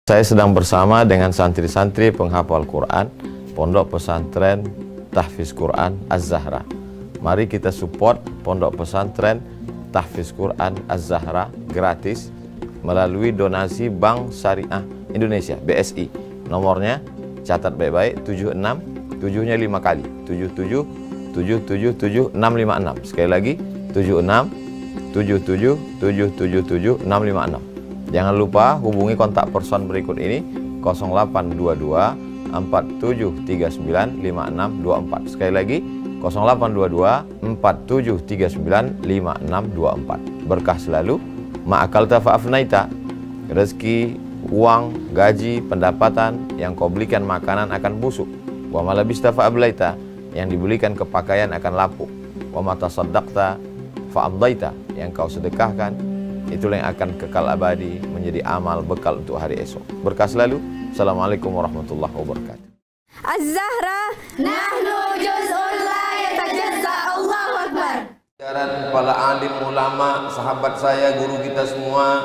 Saya sedang bersama dengan santri-santri penghafal Quran Pondok Pesantren Tahfiz Quran Az-Zahra. Mari kita support Pondok Pesantren Tahfiz Quran Az-Zahra gratis melalui donasi Bank Syariah Indonesia (BSI). Nomornya catat baik-baik, 76 7-nya 5 kali, 77 777 656. Sekali lagi 76 77 777 656. Jangan lupa hubungi kontak person berikut ini 0822 4739 5624. Sekali lagi 0822 4739 5624. Berkah selalu, ma'akalta fa'afnaita. Rezeki, uang, gaji, pendapatan yang kau belikan makanan akan busuk. Wa malabista fa'ablaita, yang dibelikan kepakaian akan lapuk. Wa mata saddaqta fa'amdaita, yang kau sedekahkan itulah yang akan kekal abadi menjadi amal bekal untuk hari esok. Berkah selalu. Assalamualaikum warahmatullahi wabarakatuh. Az-Zahra, nahnu juz'un la yatajazza. Allahu Akbar. Ajaran para alim ulama, sahabat saya, guru kita semua,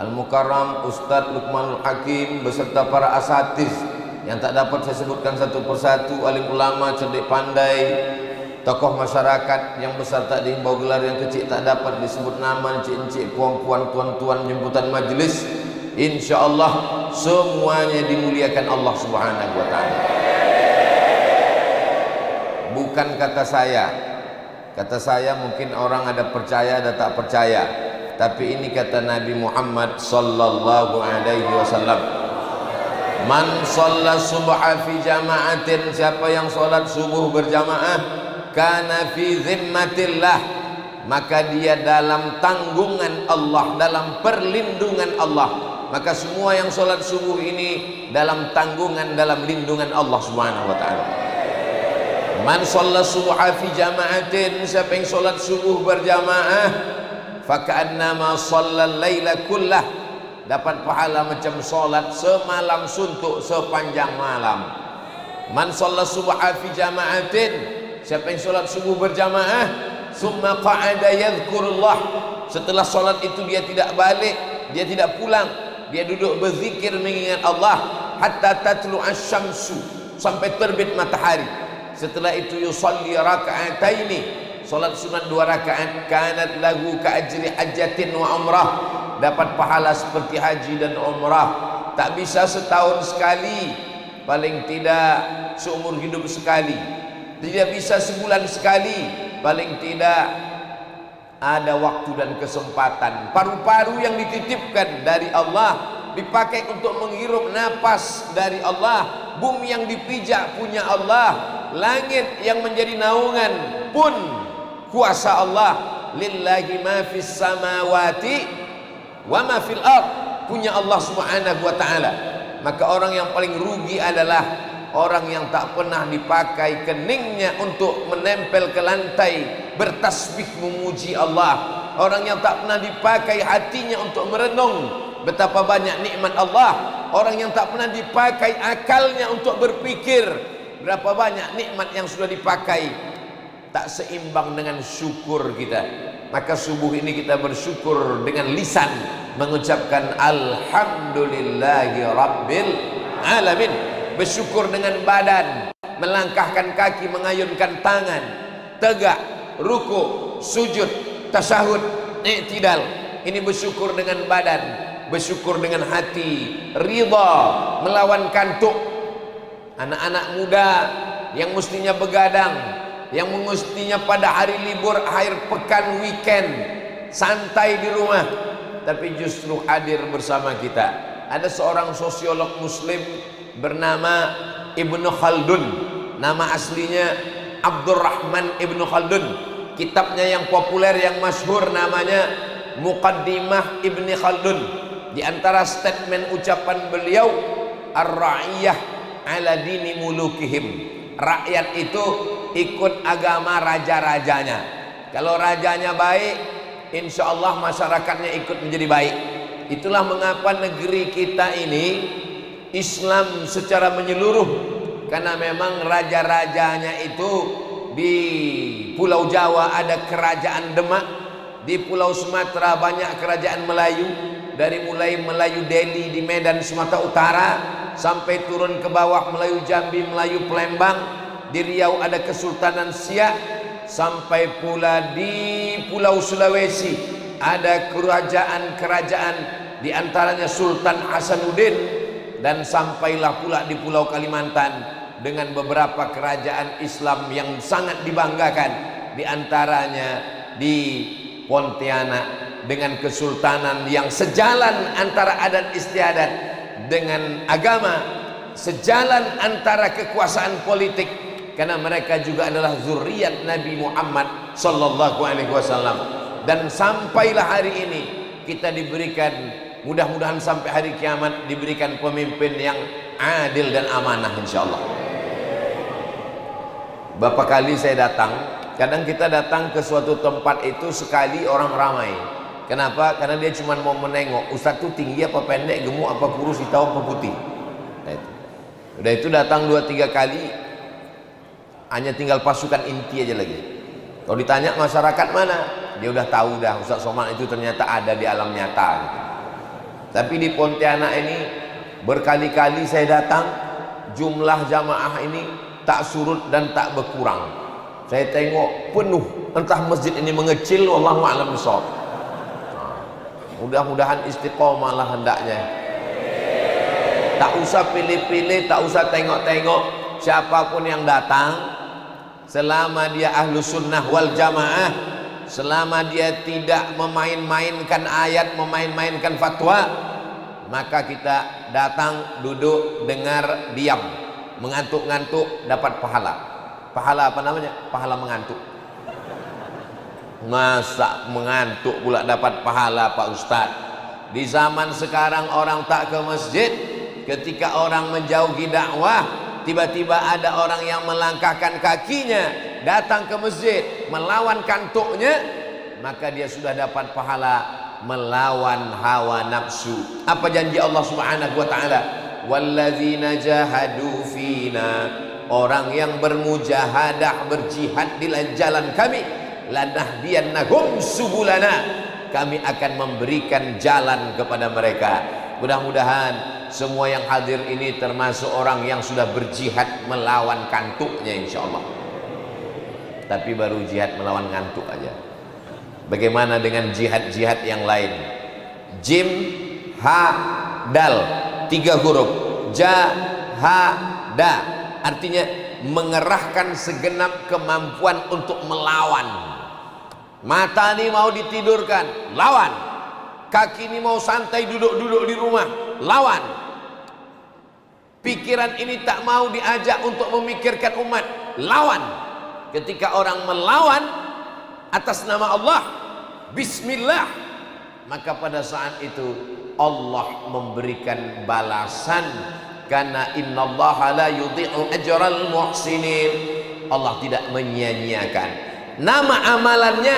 Al-Mukarram Ustadz Luqmanul Hakim beserta para asatiz yang tak dapat saya sebutkan satu persatu, alim ulama, cerdik pandai, tokoh masyarakat yang besar tak dihimbau gelar, yang kecil tak dapat disebut nama, encik-encik, puan-puan, tuan-tuan, jemputan majelis, insyaallah semuanya dimuliakan Allah Subhanahu wa taala. Bukan kata saya mungkin orang ada percaya ada tak percaya, tapi ini kata Nabi Muhammad sallallahu alaihi wasallam. Man shalla subha fi jama'atin, siapa yang salat subuh berjamaah, kana fi zimmatillah, maka dia dalam tanggungan Allah, dalam perlindungan Allah. Maka semua yang sholat subuh ini dalam tanggungan, dalam lindungan Allah Subhanahu wa ta'ala. Man shalla subha fi jama'atin, siapa yang sholat subuh berjamaah, faka'annama shalla laila kullah, dapat pahala macam sholat semalam suntuk, sepanjang malam. Man shalla subha fi jama'atin, siapa yang sholat subuh berjamaah, summa qa'ada yadhkurullah, setelah sholat itu dia tidak balik, dia tidak pulang, dia duduk berzikir mengingat Allah, hatta tatlu asy-syamsu, sampai terbit matahari. Setelah itu yusalli raka'ataini, sholat sunat 2 rakaat, kanat lahu ka'ajri hajjatin wa umrah, dapat pahala seperti haji dan umrah. Tak bisa setahun sekali, paling tidak seumur hidup sekali, tidak bisa sebulan sekali, paling tidak ada waktu dan kesempatan. Paru-paru yang dititipkan dari Allah dipakai untuk menghirup napas dari Allah, bumi yang dipijak punya Allah, langit yang menjadi naungan pun kuasa Allah. Lillahi ma fis samawati wa ma fil ard, punya Allah Subhanahu wa ta'ala. Maka orang yang paling rugi adalah orang yang tak pernah dipakai keningnya untuk menempel ke lantai bertasbih memuji Allah. Orang yang tak pernah dipakai hatinya untuk merenung betapa banyak nikmat Allah. Orang yang tak pernah dipakai akalnya untuk berpikir berapa banyak nikmat yang sudah dipakai. Tak seimbang dengan syukur kita. Maka subuh ini kita bersyukur dengan lisan, mengucapkan alhamdulillahi rabbil alamin. Bersyukur dengan badan, melangkahkan kaki, mengayunkan tangan, tegak, ruku, sujud, tasyahud, i'tidal. Ini bersyukur dengan badan. Bersyukur dengan hati, ridha, melawan kantuk. Anak-anak muda yang mestinya begadang, yang mestinya pada hari libur, akhir pekan, weekend, santai di rumah, tapi justru hadir bersama kita. Ada seorang sosiolog muslim bernama Ibnu Khaldun, nama aslinya Abdurrahman Ibnu Khaldun. Kitabnya yang populer, yang masyhur namanya Muqaddimah Ibni Khaldun. Di antara statement ucapan beliau, ar-ra'iyah ala dini mulukihim, rakyat itu ikut agama raja-rajanya. Kalau rajanya baik, insya Allah masyarakatnya ikut menjadi baik. Itulah mengapa negeri kita ini Islam secara menyeluruh, karena memang raja-rajanya itu di Pulau Jawa ada kerajaan Demak, di Pulau Sumatera banyak kerajaan Melayu, dari mulai Melayu Delhi di Medan Sumatera Utara sampai turun ke bawah Melayu Jambi, Melayu Palembang, di Riau ada Kesultanan Siak, sampai pula di Pulau Sulawesi ada kerajaan-kerajaan, di antaranya Sultan Hasanuddin, dan sampailah pula di Pulau Kalimantan dengan beberapa kerajaan Islam yang sangat dibanggakan, di antaranya di Pontianak dengan kesultanan yang sejalan antara adat istiadat dengan agama, sejalan antara kekuasaan politik, karena mereka juga adalah zuriat Nabi Muhammad sallallahu alaihi wasallam. Dan sampailah hari ini kita diberikan, mudah-mudahan sampai hari kiamat diberikan pemimpin yang adil dan amanah insyaallah. Berapa kali saya datang, kadang kita datang ke suatu tempat itu sekali orang ramai. Kenapa? Karena dia cuma mau menengok Ustadz tuh tinggi apa pendek, gemuk apa kurus, hitam apa putih. Nah, itu. Udah itu datang 2-3 kali, hanya tinggal pasukan inti aja lagi. Kalau ditanya masyarakat mana, dia udah tahu dah Ustadz Somad itu ternyata ada di alam nyata gitu. Tapi di Pontianak ini berkali-kali saya datang, jumlah jamaah ini tak surut dan tak berkurang. Saya tengok penuh, entah masjid ini mengecil, wallahu a'lam bishawab. Mudah-mudahan istiqomah lah hendaknya. Tak usah pilih-pilih, tak usah tengok-tengok siapapun yang datang, selama dia ahlu sunnah wal jamaah, selama dia tidak memain-mainkan ayat, memain-mainkan fatwa, maka kita datang, duduk, dengar, diam. Mengantuk-ngantuk dapat pahala. Pahala apa namanya? Pahala mengantuk. Masa mengantuk pula dapat pahala Pak Ustadz? Di zaman sekarang orang tak ke masjid, ketika orang menjauhi dakwah, tiba-tiba ada orang yang melangkahkan kakinya datang ke masjid melawan kantuknya, maka dia sudah dapat pahala melawan hawa nafsu. Apa janji Allah Subhanahu wa taala? Walladzina jahadu fina, orang yang bermujahadah, berjihad di jalan kami, lanahdiyannahum subulana, kami akan memberikan jalan kepada mereka. Mudah-mudahan semua yang hadir ini termasuk orang yang sudah berjihad melawan kantuknya insyaallah. Tapi baru jihad melawan ngantuk aja. Bagaimana dengan jihad-jihad yang lain? Jim, ha, dal, 3 huruf, ja, ha, da, artinya mengerahkan segenap kemampuan untuk melawan. Mata ini mau ditidurkan, lawan. Kaki ini mau santai duduk-duduk di rumah, lawan. Pikiran ini tak mau diajak untuk memikirkan umat, lawan. Ketika orang melawan atas nama Allah, bismillah, maka pada saat itu Allah memberikan balasan. Karena innallaha la yudhi'u ajral muhsinin, Allah tidak menyia-nyiakan. Nama amalannya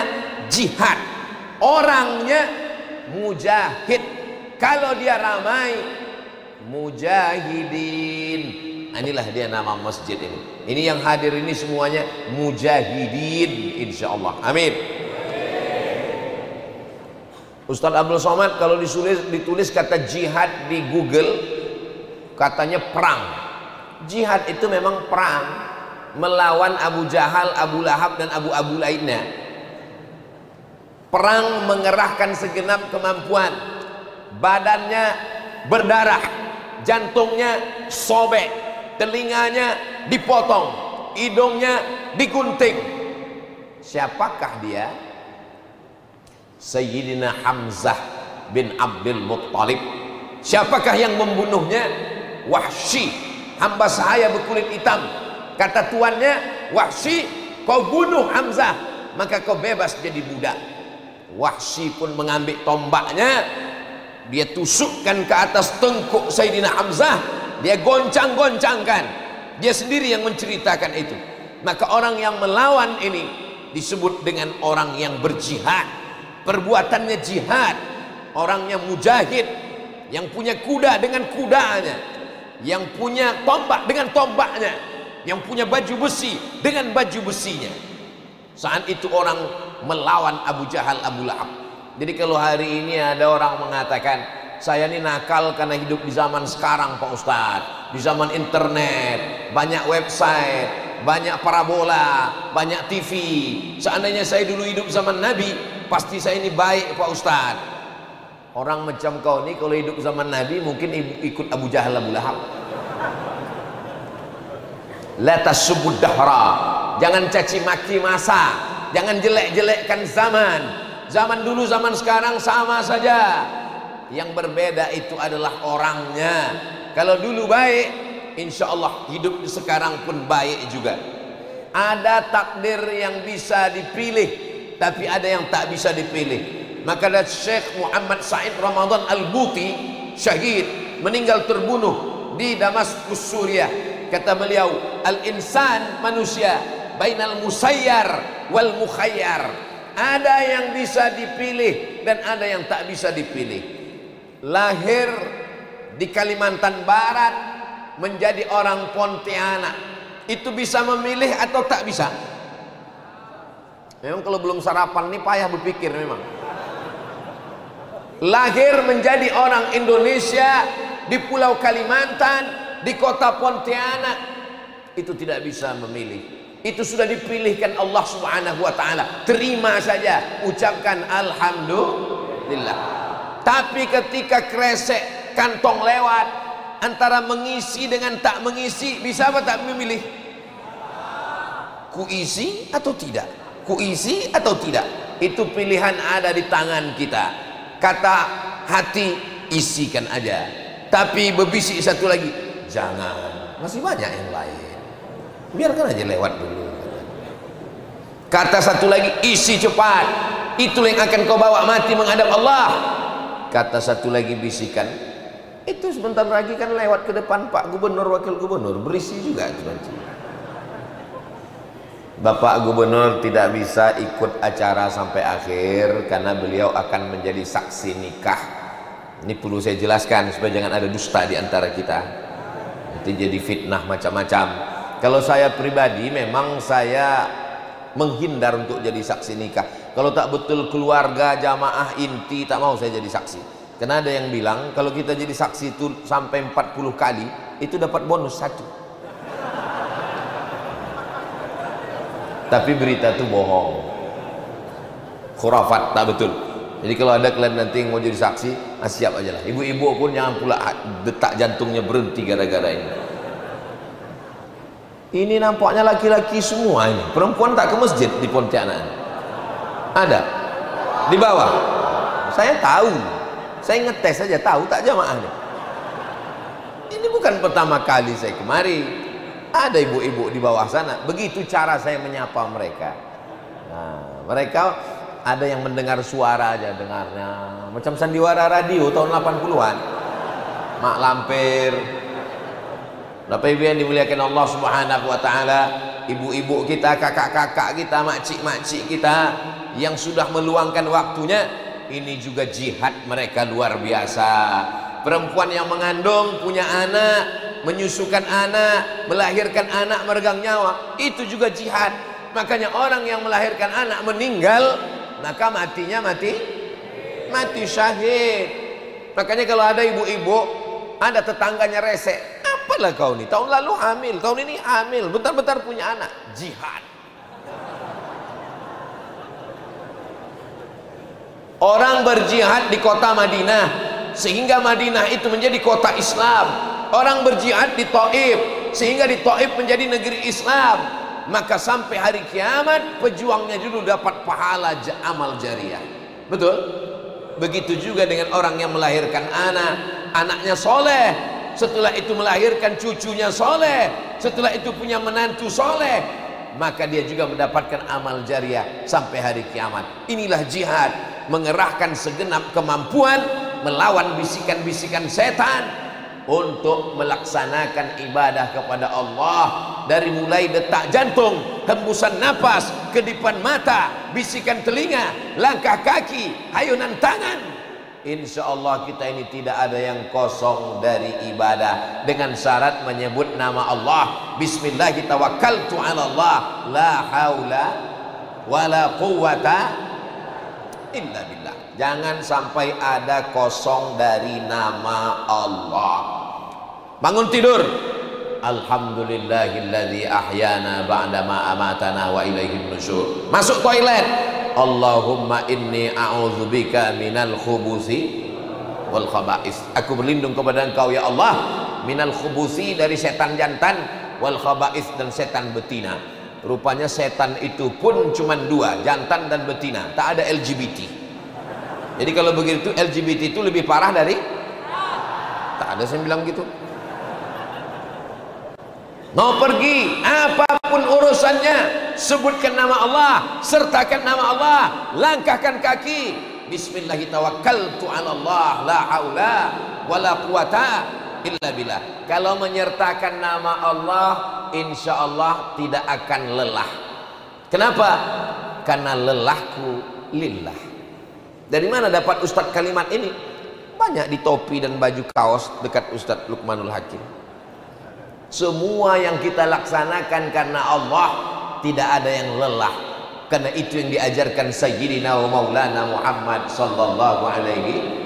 jihad, orangnya mujahid. Kalau dia ramai, mujahidin. Inilah dia nama masjid ini. Ini yang hadir ini semuanya mujahidin insyaallah. Amin. Ustadz Abdul Somad kalau ditulis kata jihad di Google, katanya perang. Jihad itu memang perang, melawan Abu Jahal, Abu Lahab dan Abu lainnya. Perang mengerahkan segenap kemampuan. Badannya berdarah, jantungnya sobek, telinganya dipotong, hidungnya digunting. Siapakah dia? Sayyidina Hamzah bin Abdul Muttalib. Siapakah yang membunuhnya? Wahsy, hamba saya berkulit hitam. Kata tuannya, Wahsy, kau bunuh Hamzah, maka kau bebas jadi budak. Wahsy pun mengambil tombaknya, dia tusukkan ke atas tengkuk Sayyidina Hamzah, dia goncang-goncangkan. Dia sendiri yang menceritakan itu. Maka orang yang melawan ini disebut dengan orang yang berjihad. Perbuatannya jihad. Orangnya mujahid, yang punya kuda dengan kudanya, yang punya tombak dengan tombaknya, yang punya baju besi dengan baju besinya. Saat itu orang melawan Abu Jahal, Abu Lahab. Jadi kalau hari ini ada orang mengatakan, saya ini nakal karena hidup di zaman sekarang Pak Ustadz, di zaman internet, banyak website, banyak parabola, banyak TV. Seandainya saya dulu hidup zaman Nabi, pasti saya ini baik Pak Ustadz. Orang macam kau ini kalau hidup zaman Nabi mungkin ikut Abu Jahal, Abu Lahab. La tasubud dahra, jangan caci maki masa, jangan jelek-jelekkan zaman. Zaman dulu zaman sekarang sama saja. Yang berbeda itu adalah orangnya. Kalau dulu baik, insya Allah hidup sekarang pun baik juga. Ada takdir yang bisa dipilih, tapi ada yang tak bisa dipilih. Maka ada Syekh Muhammad Said Ramadan Al-Buti, syahid, meninggal terbunuh di Damaskus, Suriah. Kata beliau, al-insan, manusia, bainal musayyar wal mukhayyar. Ada yang bisa dipilih dan ada yang tak bisa dipilih. Lahir di Kalimantan Barat menjadi orang Pontianak, itu bisa memilih atau tak bisa? Memang kalau belum sarapan nih payah berpikir memang. Lahir menjadi orang Indonesia di Pulau Kalimantan, di kota Pontianak, itu tidak bisa memilih. Itu sudah dipilihkan Allah Subhanahu wa ta'ala. Terima saja, ucapkan alhamdulillah. Tapi ketika kresek kantong lewat, antara mengisi dengan tak mengisi, bisa apa tak memilih? Kuisi atau tidak? Kuisi atau tidak? Itu pilihan ada di tangan kita. Kata hati, isikan aja. Tapi berbisik satu lagi, jangan, masih banyak yang lain, biarkan aja lewat dulu. Kata satu lagi, isi cepat, itulah yang akan kau bawa mati menghadap Allah. Kata satu lagi, bisikan, itu sebentar lagi kan lewat ke depan Pak Gubernur, Wakil Gubernur, berisi juga itu nanti. Bapak Gubernur tidak bisa ikut acara sampai akhir karena beliau akan menjadi saksi nikah. Ini perlu saya jelaskan supaya jangan ada dusta di antara kita, nanti jadi fitnah macam-macam. Kalau saya pribadi memang saya menghindar untuk jadi saksi nikah. Kalau tak betul keluarga, jamaah inti, tak mau saya jadi saksi. Karena ada yang bilang kalau kita jadi saksi itu sampai 40 kali itu dapat bonus 1. Tapi berita itu bohong, khurafat, tak betul. Jadi kalau ada kalian nanti yang mau jadi saksi, siap aja lah. Ibu-ibu pun jangan pula detak jantungnya berhenti gara-gara ini. Ini nampaknya laki-laki semua ini. Perempuan tak ke masjid di Pontianak? Ada? Di bawah? Saya tahu. Saya ngetes saja, tahu tak jamaahnya. Ini bukan pertama kali saya kemari. Ada ibu-ibu di bawah sana. Begitu cara saya menyapa mereka. Nah, mereka ada yang mendengar suara aja, dengarnya macam sandiwara radio tahun 80-an. Mak Lampir. Bapak Ibu yang dimuliakan Allah Subhanahu wa taala, ibu-ibu kita, kakak-kakak kita, makcik-makcik kita yang sudah meluangkan waktunya, ini juga jihad mereka luar biasa. Perempuan yang mengandung, punya anak, menyusukan anak, melahirkan anak, meregang nyawa, itu juga jihad. Makanya orang yang melahirkan anak meninggal, maka matinya mati syahid. Makanya kalau ada ibu-ibu, ada tetangganya rese, apalah kau nih, tahun lalu hamil, tahun ini hamil, bentar-bentar punya anak, jihad. Orang berjihad di kota Madinah sehingga Madinah itu menjadi kota Islam. Orang berjihad di Taif sehingga di Taif menjadi negeri Islam. Maka sampai hari kiamat pejuangnya dulu dapat pahala amal jariah. Betul? Begitu juga dengan orang yang melahirkan anak, anaknya soleh, setelah itu melahirkan cucunya soleh, setelah itu punya menantu soleh, maka dia juga mendapatkan amal jariah sampai hari kiamat. Inilah jihad, mengerahkan segenap kemampuan melawan bisikan-bisikan setan untuk melaksanakan ibadah kepada Allah, dari mulai detak jantung, hembusan napas, kedipan mata, bisikan telinga, langkah kaki, hayunan tangan. Insya Allah kita ini tidak ada yang kosong dari ibadah, dengan syarat menyebut nama Allah. Bismillah, tawakkaltu ala Allah, la haula wala quwwata illa billah. Jangan sampai ada kosong dari nama Allah. Bangun tidur, alhamdulillahilladzi ahyana ba'dama amatana wa ilaihin nusyur. Masuk toilet, Allahumma inni a'udzubika minal khubusi wal khaba'is. Aku berlindung kepada Engkau ya Allah, minal khubusi, dari setan jantan, wal khaba'is, dan setan betina. Rupanya setan itu pun cuma dua, jantan dan betina, tak ada LGBT. Jadi kalau begitu LGBT itu lebih parah dari, tak ada yang bilang gitu. Mau pergi apapun urusannya, sebutkan nama Allah, sertakan nama Allah, langkahkan kaki, bismillahi tawakkaltu 'ala Allah, la haula wala quwata illa billah. Kalau menyertakan nama Allah, insya Allah tidak akan lelah. Kenapa? Karena lelahku lillah. Dari mana dapat Ustadz kalimat ini? Banyak di topi dan baju kaos dekat Ustadz Luqmanul Hakim. Semua yang kita laksanakan karena Allah, tidak ada yang lelah. Karena itu yang diajarkan Sayyidina wa Maulana Muhammad sallallahu alaihi.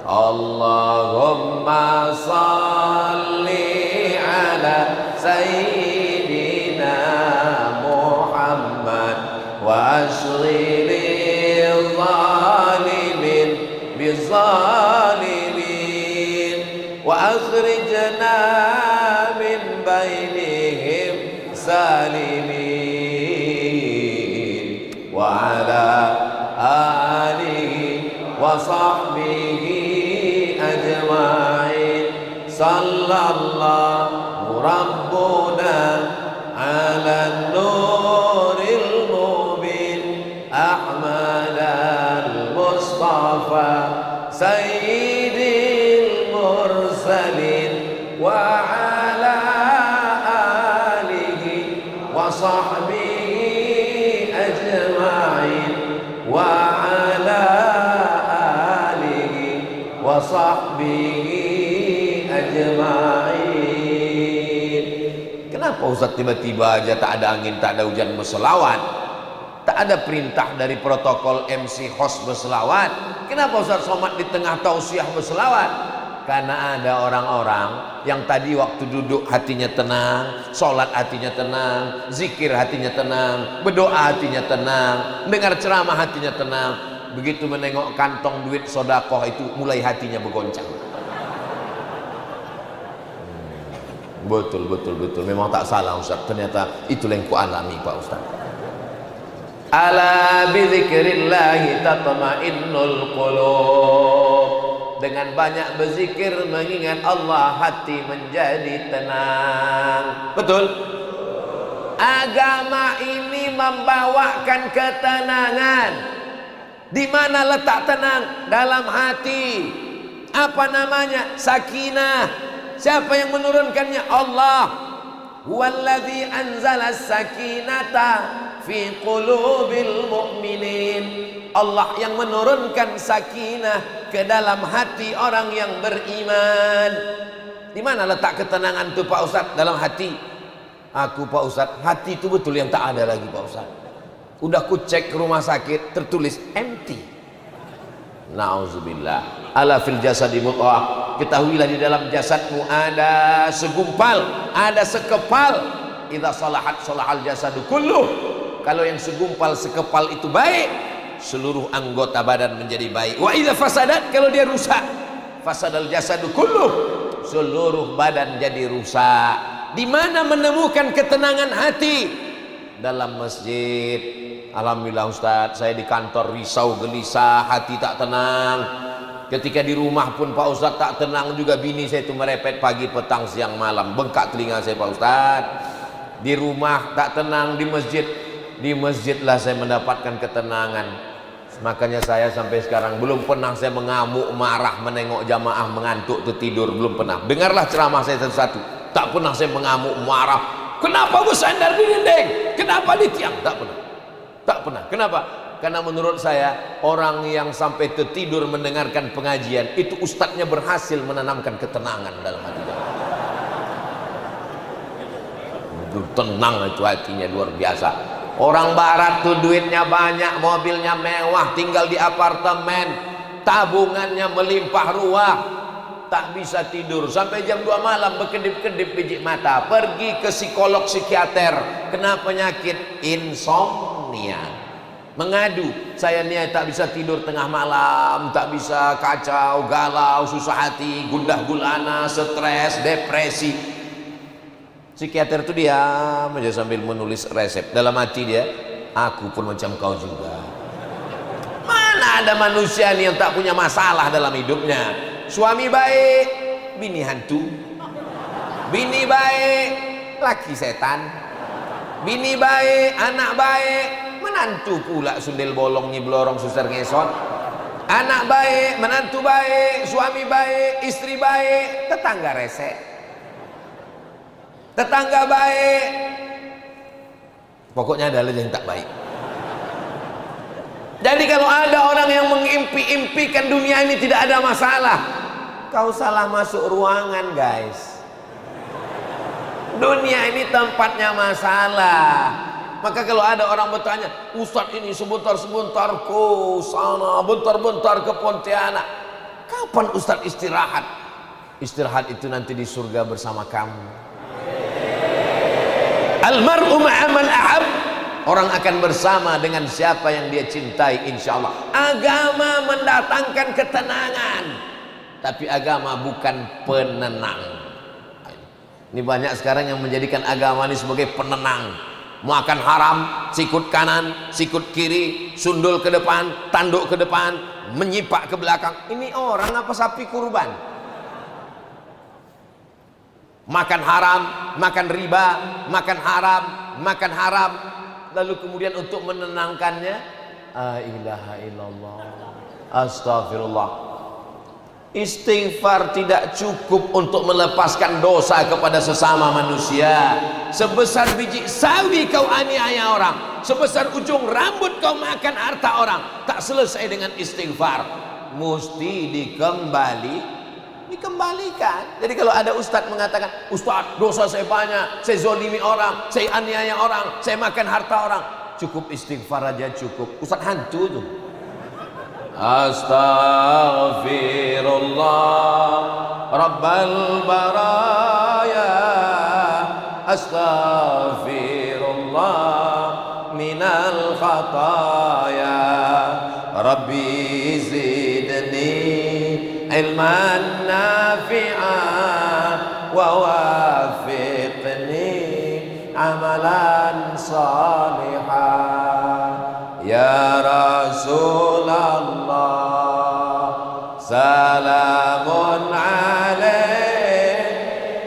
Allahumma salli ala Sayyidina Muhammad wa ashghili zalimin bizalimin wa akhrijna min bainihim salimin wa ala alihi wa sahbihi ajma'in. Sallallahu rabbuna ala nuril mubin Ahmad al-Mustafa sayyidil mursalin wa ala alihi wa sahbihi ajma'in wa ala alihi wa sahbihi ajma'in. Kenapa Ustaz tiba-tiba aja tak ada angin, tak ada hujan berselawat? Tak ada perintah dari protokol MC host berselawat. Kenapa Ustaz Somad di tengah tausiah berselawat? Karena ada orang-orang yang tadi waktu duduk hatinya tenang, sholat hatinya tenang, zikir hatinya tenang, berdoa hatinya tenang, dengar ceramah hatinya tenang. Begitu menengok kantong duit sodakoh itu mulai hatinya bergoncang. Betul. Memang tak salah Ustaz. Ternyata itulah yang ku alami Pak Ustaz. Ala bizikrillahi tatma'innul qulub. Dengan banyak berzikir mengingat Allah, hati menjadi tenang. Betul? Agama ini membawakan ketenangan. Di mana letak tenang? Dalam hati. Apa namanya? Sakinah. Siapa yang menurunkannya? Allah. Huwallazi anzala sakinata fi qulubil mu'minin. Allah yang menurunkan sakinah ke dalam hati orang yang beriman. Di mana letak ketenangan itu Pak Ustaz? Dalam hati. Aku Pak Ustaz, hati itu betul yang tak ada lagi Pak Ustaz. Udah ku cek ke rumah sakit tertulis empty. Nauzubillah. Ala fil jasadi mudghah. Ketahuilah di dalam jasadmu ada segumpal, ada sekepal. Idza salahat salahal jasadu kulluh. Kalau yang segumpal sekepal itu baik, seluruh anggota badan menjadi baik. Wa idza fasadat, kalau dia rusak, fasadal jasadu kulluh, seluruh badan jadi rusak. Di mana menemukan ketenangan hati? Dalam masjid. Alhamdulillah Ustaz, saya di kantor risau gelisah, hati tak tenang. Ketika di rumah pun Pak Ustaz tak tenang juga, bini saya itu merepet pagi, petang, siang, malam, bengkak telinga saya Pak Ustaz. Di rumah tak tenang, di masjidlah saya mendapatkan ketenangan. Makanya saya sampai sekarang belum pernah saya mengamuk, marah, menengok jamaah mengantuk tertidur, belum pernah. Dengarlah ceramah saya satu-satu, tak pernah saya mengamuk, marah. Kenapa bersandar di dinding? Kenapa di tiang? Tak pernah. Kenapa? Karena menurut saya orang yang sampai tertidur mendengarkan pengajian itu ustadznya berhasil menanamkan ketenangan dalam hati dia. Itu tenang itu hatinya luar biasa. Orang barat tuh duitnya banyak, mobilnya mewah, tinggal di apartemen, tabungannya melimpah ruah, tak bisa tidur sampai jam 2 malam berkedip-kedip biji mata, pergi ke psikolog psikiater kena penyakit insomnia, mengadu, saya nih tak bisa tidur tengah malam, tak bisa, kacau, galau, susah hati, gundah gulana, stres, depresi. Psikiater itu diam aja sambil menulis resep. Dalam hati dia, aku pun macam kau juga. Mana ada manusia nih yang tak punya masalah dalam hidupnya. Suami baik, bini hantu. Bini baik, laki setan. Bini baik, anak baik, menantu pula sundel bolong nyiblorong suster ngesot. Anak baik, menantu baik, suami baik, istri baik, tetangga rese. Tetangga baik, pokoknya ada yang tak baik. Jadi kalau ada orang yang mengimpi-impikan dunia ini tidak ada masalah, kau salah masuk ruangan guys. Dunia ini tempatnya masalah. Maka kalau ada orang bertanya, Ustadz ini sebentar-sebentar ke sana, bentar-bentar ke Pontianak, kapan Ustadz istirahat? Istirahat itu nanti di surga bersama kamu. Almar'u ma'aman ahab, orang akan bersama dengan siapa yang dia cintai, insya Allah. Agama mendatangkan ketenangan, tapi agama bukan penenang. Ini banyak sekarang yang menjadikan agama ini sebagai penenang. Makan haram, sikut kanan, sikut kiri, sundul ke depan, tanduk ke depan, menyipak ke belakang. Ini orang apa sapi kurban? Makan haram, makan riba, makan haram, makan haram, lalu kemudian untuk menenangkannya, la ilaha illallah, astagfirullah. Istighfar tidak cukup untuk melepaskan dosa kepada sesama manusia. Sebesar biji sawi kau aniaya orang, sebesar ujung rambut kau makan harta orang, tak selesai dengan istighfar, mesti dikembalikan. Jadi kalau ada ustadz mengatakan, Ustadz dosa saya banyak, saya zolimi orang, saya aniaya orang, saya makan harta orang, cukup istighfar aja cukup. Ustadz hantu tuh. Astaghfirullah Rabbal baraya, astaghfirullah minal khataya, Rabbi zidni ilman nafi'an wa wafiqni amalan salihan. Ya Rasulullah salamun alaik,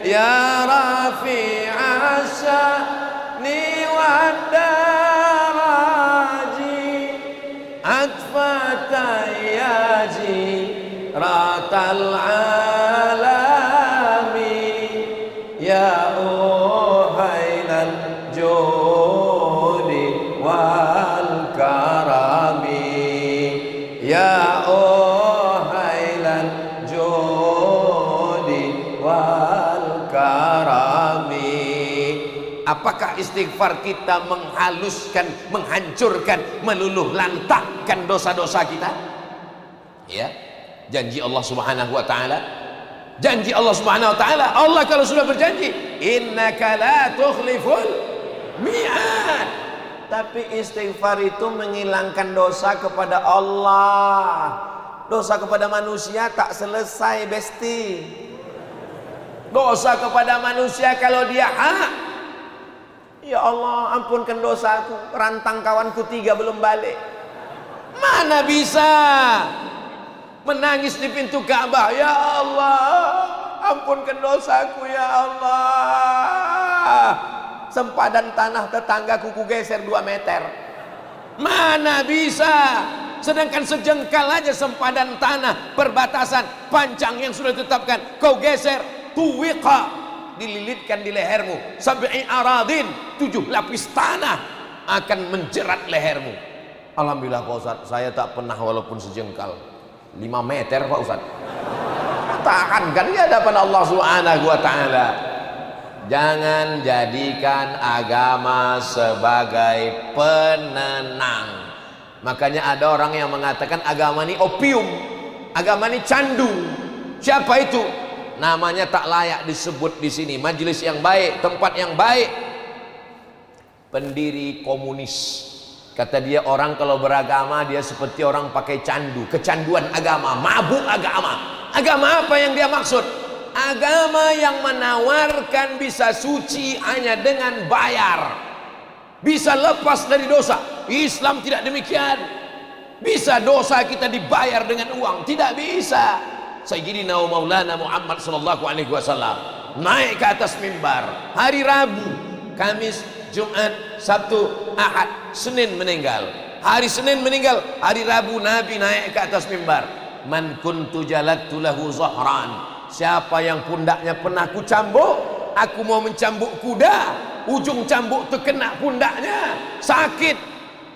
ya rafi'a sya'ni wa daraji, atfatayyaji ratal alami, ya uhailal judi wal karami, ya uhailal judi wal karami. Apakah istighfar kita menghaluskan, menghancurkan, meluluh lantakkan dosa-dosa kita? Ya, janji Allah Subhanahu wa taala, janji Allah Subhanahu wa taala, Allah kalau sudah berjanji, innaka la tukhliful mi'ad. Tapi istighfar itu menghilangkan dosa kepada Allah. Dosa kepada manusia tak selesai, besti. Dosa kepada manusia kalau dia hak, ya Allah ampunkan dosaku, rantang kawanku 3 belum balik. Mana bisa menangis di pintu Ka'bah, ya Allah ampunkan dosaku ya Allah, sempadan tanah tetanggaku ku geser 2 meter. Mana bisa. Sedangkan sejengkal aja sempadan tanah perbatasan pancang yang sudah ditetapkan kau geser, tuwiqa, dililitkan di lehermu, sab'i aradin, 7 lapis tanah akan menjerat lehermu. Alhamdulillah Pak Ustaz, saya tak pernah walaupun sejengkal. 5 meter Pak Ustaz tahan kan di hadapan Allah Subhanahu wa taala. Jangan jadikan agama sebagai penenang. Makanya ada orang yang mengatakan agama ini opium, agama ini candu. Siapa itu? Namanya tak layak disebut di sini. Majelis yang baik, tempat yang baik. Pendiri komunis. Kata dia, orang kalau beragama dia seperti orang pakai candu, kecanduan agama, mabuk agama. Agama apa yang dia maksud? Agama yang menawarkan bisa suci hanya dengan bayar, bisa lepas dari dosa. Islam tidak demikian. Bisa dosa kita dibayar dengan uang? Tidak bisa. Sayyidina Maulana Muhammad sallallahu alaihi wasallam naik ke atas mimbar hari Rabu, Kamis, Jumat, Sabtu, Ahad, Senin meninggal. Hari Senin meninggal, hari Rabu Nabi naik ke atas mimbar. Man kuntu jalattu lahu zahran. Siapa yang pundaknya pernah ku cambuk, aku mau mencambuk kuda, ujung cambuk terkena pundaknya, sakit,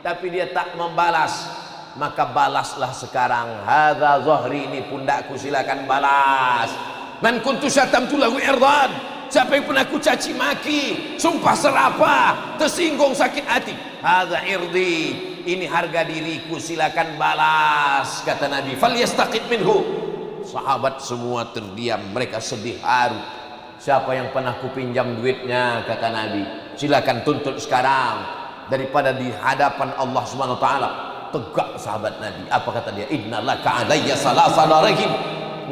tapi dia tak membalas, maka balaslah sekarang. Hadza zahri, ini pundakku, silakan balas. Man kuntu syatamtu lahu irdan. Siapa yang pernah ku caci maki, sumpah serapah, tersinggung, sakit hati, hadza irdi, ini harga diriku, silakan balas, kata Nabi. Falyastaqid minhu. Sahabat semua terdiam, mereka sedih haru. Siapa yang pernah kupinjam duitnya, kata Nabi, silakan tuntut sekarang, daripada di hadapan Allah Subhanahu wa taala. Tegak sahabat Nabi. Apa kata dia? Innalaka alayya salasa darahim.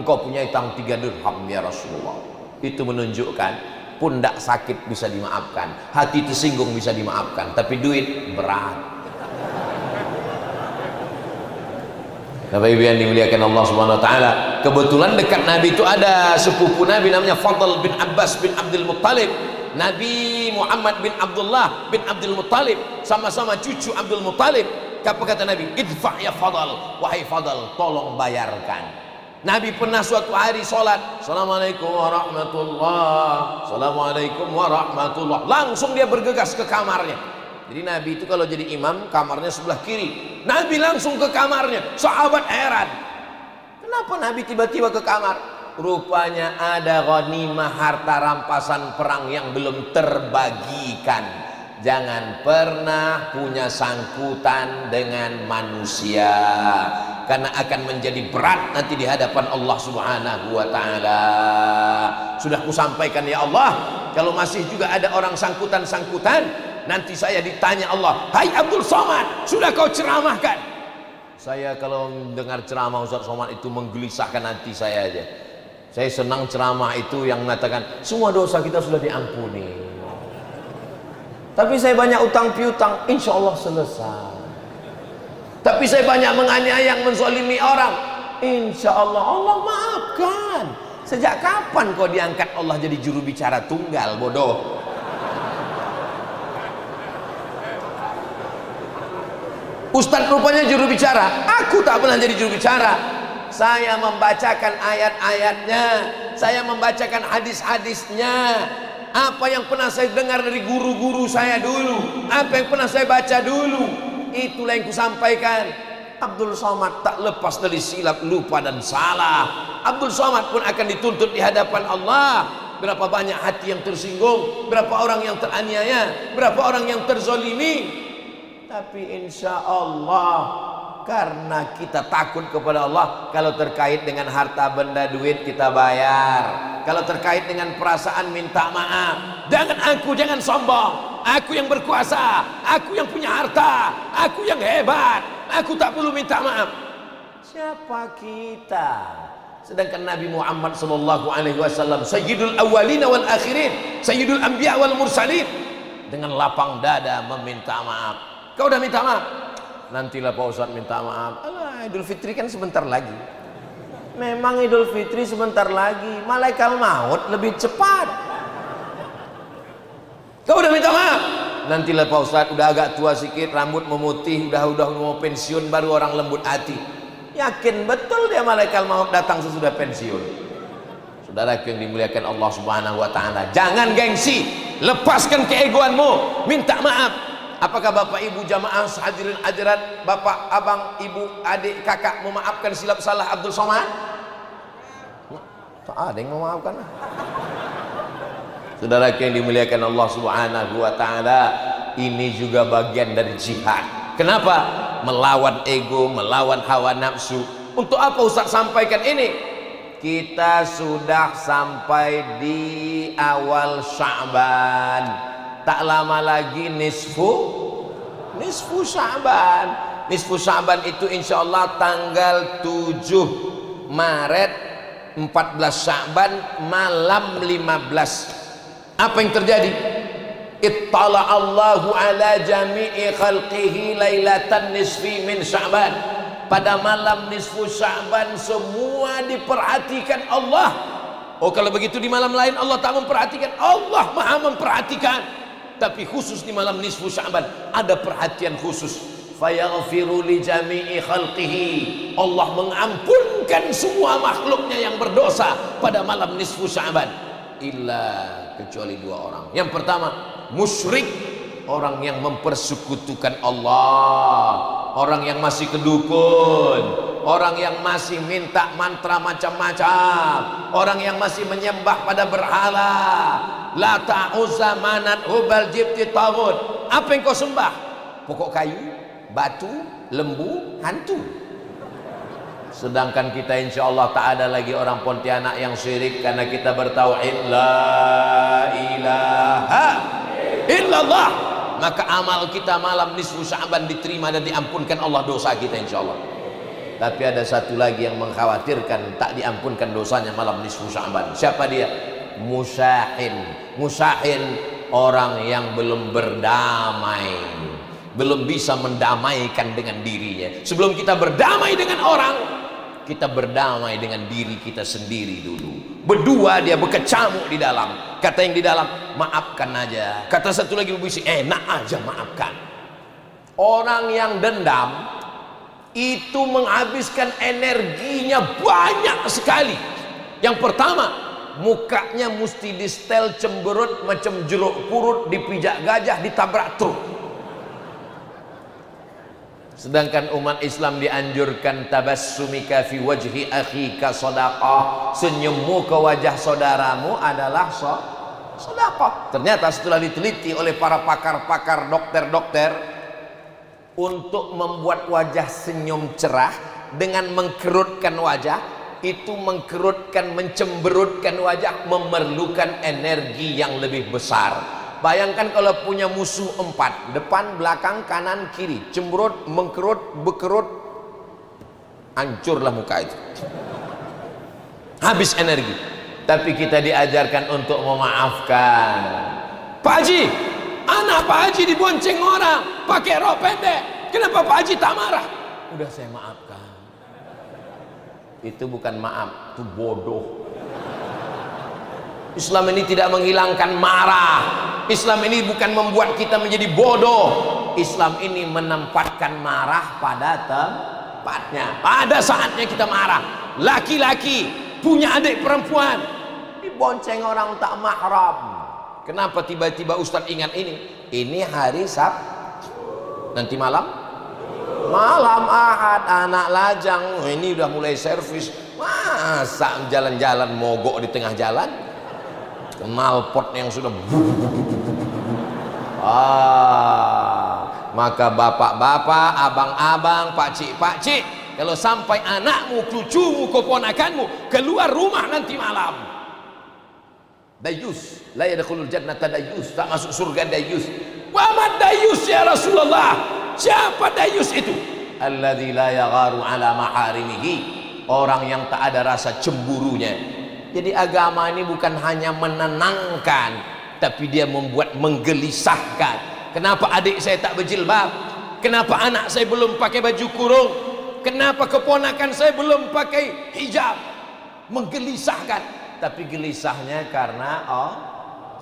Engkau punya utang 3 dirham ya Rasulullah. Itu menunjukkan pundak sakit bisa dimaafkan, hati tersinggung bisa dimaafkan, tapi duit berat. Bapak Ibu yang dimuliakan Allah Subhanahu wa taala, kebetulan dekat Nabi itu ada sepupu Nabi namanya Fadl bin Abbas bin Abdul Muttalib. Nabi Muhammad bin Abdullah bin Abdul Muttalib, sama-sama cucu Abdul Muttalib. Apa kata Nabi? Idfa' ya Fadl, wahai Fadl, tolong bayarkan. Nabi pernah suatu hari sholat, Assalamualaikum warahmatullah, Assalamualaikum warahmatullah, langsung dia bergegas ke kamarnya. Jadi Nabi itu kalau jadi imam, kamarnya sebelah kiri. Nabi langsung ke kamarnya. Sahabat heran, kenapa Nabi tiba-tiba ke kamar? Rupanya ada ghanimah, harta rampasan perang yang belum terbagikan. Jangan pernah punya sangkutan dengan manusia, karena akan menjadi berat nanti di hadapan Allah Subhanahu wa taala. Sudah kusampaikan ya Allah, kalau masih juga ada orang sangkutan-sangkutan, nanti saya ditanya Allah, hai Abdul Somad, sudah kau ceramahkan? Saya kalau dengar ceramah Ustaz Somad itu menggelisahkan hati saya aja. Saya senang ceramah itu yang mengatakan semua dosa kita sudah diampuni, tapi saya banyak utang piutang, insya Allah selesai. Tapi saya banyak menganiaya, menzalimi orang, insya Allah Allah maafkan. Sejak kapan kau diangkat Allah jadi juru bicara tunggal, bodoh? Ustadz rupanya juru bicara, aku tak pernah jadi juru bicara. Saya membacakan ayat-ayatnya, saya membacakan hadis-hadisnya, apa yang pernah saya dengar dari guru-guru saya dulu, apa yang pernah saya baca dulu, itulah yang kusampaikan. Abdul Somad tak lepas dari silap, lupa dan salah. Abdul Somad pun akan dituntut di hadapan Allah. Berapa banyak hati yang tersinggung, berapa orang yang teraniaya, berapa orang yang terzolimi. Tapi insya Allah, karena kita takut kepada Allah, kalau terkait dengan harta benda duit kita bayar, kalau terkait dengan perasaan minta maaf. Jangan aku, jangan sombong, aku yang berkuasa, aku yang punya harta, aku yang hebat, aku tak perlu minta maaf. Siapa kita? Sedangkan Nabi Muhammad sallallahu alaihi wasallam sayyidul awwalin wal akhirin, sayyidul anbiya wal mursalin, dengan lapang dada meminta maaf. Kau udah minta maaf? Nantilah Pak Ustadz minta maaf. Alah, Idul Fitri kan sebentar lagi. Memang Idul Fitri sebentar lagi, malaikat maut lebih cepat. Kau udah minta maaf? Nantilah Pak Ustadz, udah agak tua sikit, rambut memutih, udah mau pensiun, baru orang lembut hati. Yakin betul dia malaikat maut datang sesudah pensiun. Saudara yang dimuliakan Allah Subhanahu wa taala, jangan gengsi, lepaskan keegoanmu, minta maaf. Apakah Bapak Ibu jamaah hadirin hadirat, Bapak, Abang, Ibu, adik, kakak memaafkan silap salah Abdul Somad? Tak ada yang memaafkan. Saudara yang dimuliakan Allah Subhanahu wa taala, ini juga bagian dari jihad. Kenapa? Melawan ego, melawan hawa nafsu. Untuk apa Ustaz sampaikan ini? Kita sudah sampai di awal Sya'ban. Tak lama lagi nisfu Sya'ban. Nisfu Sya'ban itu insya Allah tanggal 7 Maret, 14 Sya'ban, malam 15. Apa yang terjadi? Ittala Allahu ala jami'i khalqihi lailatan nisfi min Sya'ban. Pada malam nisfu Sya'ban semua diperhatikan Allah. Oh, kalau begitu di malam lain Allah tak memperhatikan? Allah Maha memperhatikan. Tapi khusus di malam nisfu Sya'ban ada perhatian khusus. Fayaghfiru li jami'i khalqihi. Allah mengampunkan semua makhluknya yang berdosa pada malam nisfu Sya'ban. Kecuali dua orang. Yang pertama, musyrik, orang yang mempersekutukan Allah, orang yang masih kedukun, orang yang masih minta mantra macam-macam, orang yang masih menyembah pada berhala, Lata, Uzza, Manat, Hubal, Jibti, Taghut. Apa yang kau sembah? Pokok kayu, batu, lembu, hantu. Sedangkan kita insya Allah tak ada lagi orang Pontianak yang syirik, karena kita bertauhid la ilaha illallah. Maka amal kita malam nisfu Sya'ban diterima dan diampunkan Allah dosa kita insya Allah. Tapi ada satu lagi yang mengkhawatirkan tak diampunkan dosanya malam nisfu Sya'ban. Siapa dia? Musahin, orang yang belum berdamai, belum bisa mendamaikan dengan dirinya. Sebelum kita berdamai dengan orang, kita berdamai dengan diri kita sendiri dulu. Berdua dia berkecamuk di dalam. Kata yang di dalam, maafkan aja. Kata satu lagi berbisik, enak aja maafkan. Orang yang dendam itu menghabiskan energinya banyak sekali. Yang pertama, mukanya mesti di setel cemberut macam jeruk purut, dipijak gajah, ditabrak truk. Sedangkan umat Islam dianjurkan tabassumika fi wajhi akhika shadaqah. Senyummu ke wajah saudaramu adalah sedekah. Ternyata setelah diteliti oleh para pakar-pakar dokter-dokter, untuk membuat wajah senyum cerah dengan mengkerutkan wajah, itu mengkerutkan, mencemberutkan wajah memerlukan energi yang lebih besar. Bayangkan kalau punya musuh 4, depan, belakang, kanan, kiri, cemberut, mengkerut, bekerut, hancurlah muka itu, habis energi. Tapi kita diajarkan untuk memaafkan. Pak Haji, anak Pak Haji dibonceng orang pakai rok pendek, kenapa Pak Haji tak marah? Udah saya maafkan. Itu bukan maaf, itu bodoh. Islam ini tidak menghilangkan marah. Islam ini bukan membuat kita menjadi bodoh. Islam ini menempatkan marah pada tempatnya. Pada saatnya kita marah. Laki-laki punya adik perempuan dibonceng orang tak mahram. Kenapa tiba-tiba Ustadz ingat ini? Ini hari Sabtu. Nanti malam Ahad, anak lajang. Ini udah mulai servis. Masa jalan-jalan mogok di tengah jalan? Knalpot yang sudah maka bapak-bapak, abang-abang, pakcik-pakcik, kalau sampai anakmu, cucumu, keponakanmu keluar rumah nanti malam, dayus la yadkhulul jannata dayus, tak masuk surga dayus. Wa mad dayus ya Rasulullah? Siapa dayus itu? Alladzi la yagharu ala maharimihi, orang yang tak ada rasa cemburunya. Jadi agama ini bukan hanya menenangkan, tapi dia membuat menggelisahkan. Kenapa adik saya tak berjilbab? Kenapa anak saya belum pakai baju kurung? Kenapa keponakan saya belum pakai hijab? Menggelisahkan. Tapi gelisahnya karena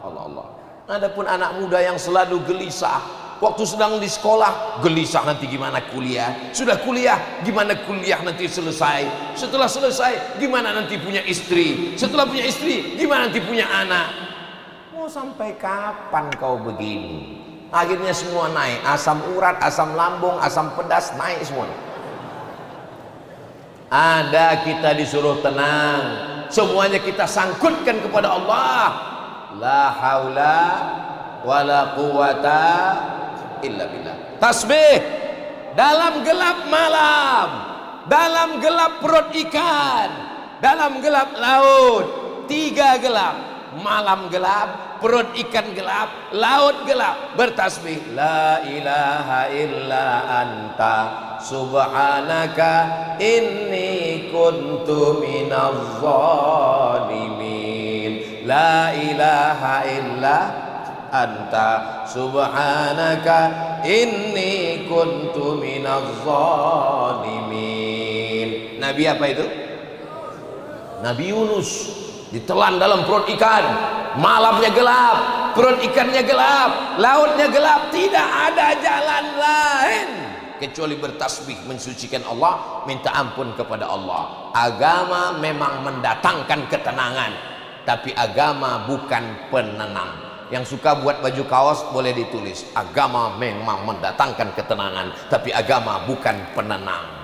Allah. Adapun anak muda yang selalu gelisah, waktu sedang di sekolah gelisah nanti gimana kuliah, sudah kuliah gimana kuliah nanti selesai, setelah selesai gimana nanti punya istri, setelah punya istri gimana nanti punya anak. Mau sampai kapan kau begini? Akhirnya semua naik, asam urat, asam lambung, asam pedas naik semua. Ada kita disuruh tenang, semuanya kita sangkutkan kepada Allah. la haula wala quwata illa billah. Tasbih dalam gelap malam, dalam gelap perut ikan, dalam gelap laut. 3 gelap, malam gelap, perut ikan gelap, laut gelap, bertasbih la ilaha illa anta subhanaka inni kuntu minaz zalimin. La ilaha illa anta subhanaka inni kuntu minaz zalimin. Nabi apa itu? Nabi Yunus ditelan dalam perut ikan, malamnya gelap, perut ikannya gelap, lautnya gelap, tidak ada jalan lain kecuali bertasbih, mensucikan Allah, minta ampun kepada Allah. Agama memang mendatangkan ketenangan, tapi agama bukan penenang. Yang suka buat baju kaos boleh ditulis, agama memang mendatangkan ketenangan, tapi agama bukan penenang.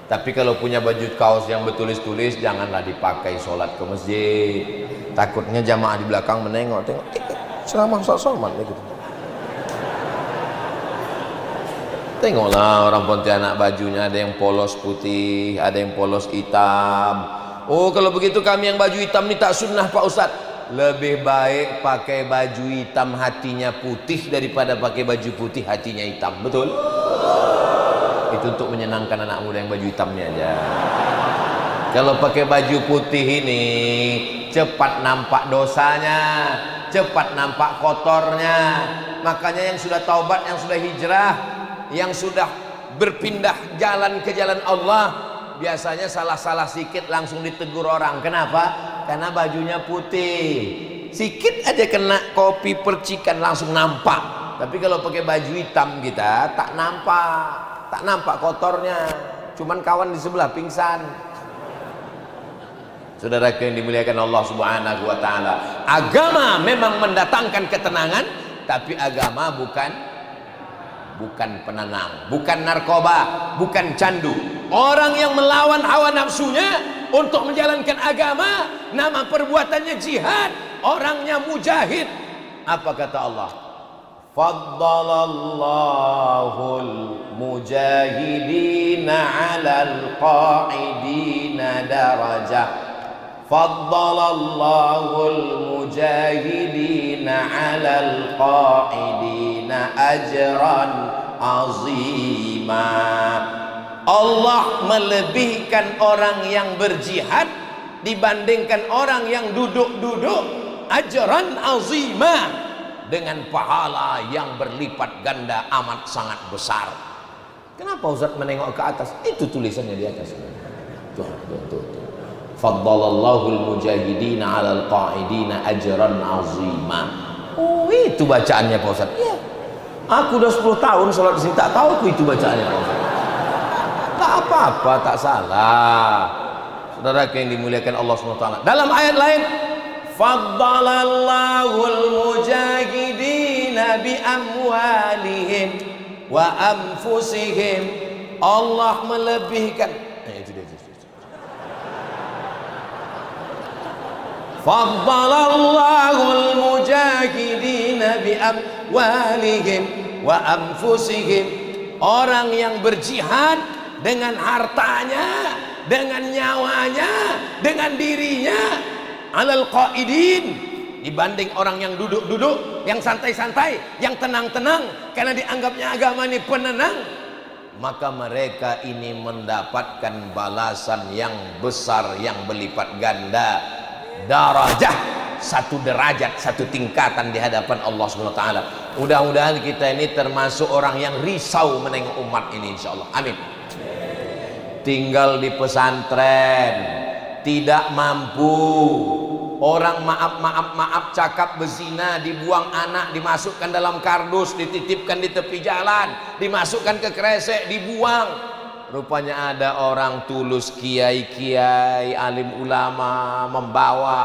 Tapi kalau punya baju kaos yang bertulis-tulis, janganlah dipakai sholat ke masjid. Takutnya jamaah di belakang menengok, tengok, ceramah Ustaz Somad gitu. Tengoklah orang Pontianak bajunya, ada yang polos putih, ada yang polos hitam. Oh, kalau begitu kami yang baju hitam ini tak sunnah Pak Ustaz. Lebih baik pakai baju hitam hatinya putih daripada pakai baju putih hatinya hitam. Betul? Itu untuk menyenangkan anak muda yang baju hitamnya aja. Kalau pakai baju putih ini cepat nampak dosanya, cepat nampak kotornya. Makanya yang sudah taubat, yang sudah hijrah, yang sudah berpindah jalan ke jalan Allah, biasanya salah-salah sikit langsung ditegur orang. Kenapa? Karena bajunya putih. Sikit aja kena kopi percikan langsung nampak. Tapi kalau pakai baju hitam kita tak nampak. Tak nampak kotornya, cuman kawan di sebelah pingsan. Saudara yang dimuliakan Allah Subhanahu wa taala, agama memang mendatangkan ketenangan, tapi agama bukan penenang, bukan narkoba, bukan candu. Orang yang melawan hawa nafsunya untuk menjalankan agama, nama perbuatannya jihad, orangnya mujahid. Apa kata Allah? Faddalallahu mujahidina 'alal qa'idina darajah. Faddalallahu mujahidina 'alal qa'idina ajran 'azima. Allah melebihkan orang yang berjihad dibandingkan orang yang duduk-duduk, ajran 'azima, dengan pahala yang berlipat ganda amat sangat besar. Kenapa Ustaz menengok ke atas? Itu tulisannya di atas. Tuh. Faddalallahu al-mujahidina 'alal qa'idina ajran 'azima. Oh, itu bacaannya Pak Ustaz. Iya. Aku udah 10 tahun sholat di sini, tak tahu aku itu bacaannya Pak Ustaz. Tak apa-apa, tak salah. Saudara yang dimuliakan Allah SWT. Dalam ayat lain, Faddalallahu al-mujahidina bi amwalihim wa anfusihim. Allah melebihkan. Itu dia. Faddalallahu al-mujahidina bi amwalihim wa anfusihim. Orang yang berjihad dengan hartanya, dengan nyawanya, dengan dirinya, alal qaidin, dibanding orang yang duduk-duduk, yang santai-santai, yang tenang-tenang, karena dianggapnya agama ini penenang, maka mereka ini mendapatkan balasan yang besar, yang berlipat ganda, darajah, satu derajat, satu tingkatan di hadapan Allah SWT. Mudah-mudahan kita ini termasuk orang yang risau menengok umat ini, insyaallah. Amin. Tinggal di pesantren, tidak mampu, orang maaf cakap berzina, dibuang anak, dimasukkan dalam kardus, dititipkan di tepi jalan, dimasukkan ke kresek, dibuang. Rupanya ada orang tulus, kiai-kiai, alim ulama, membawa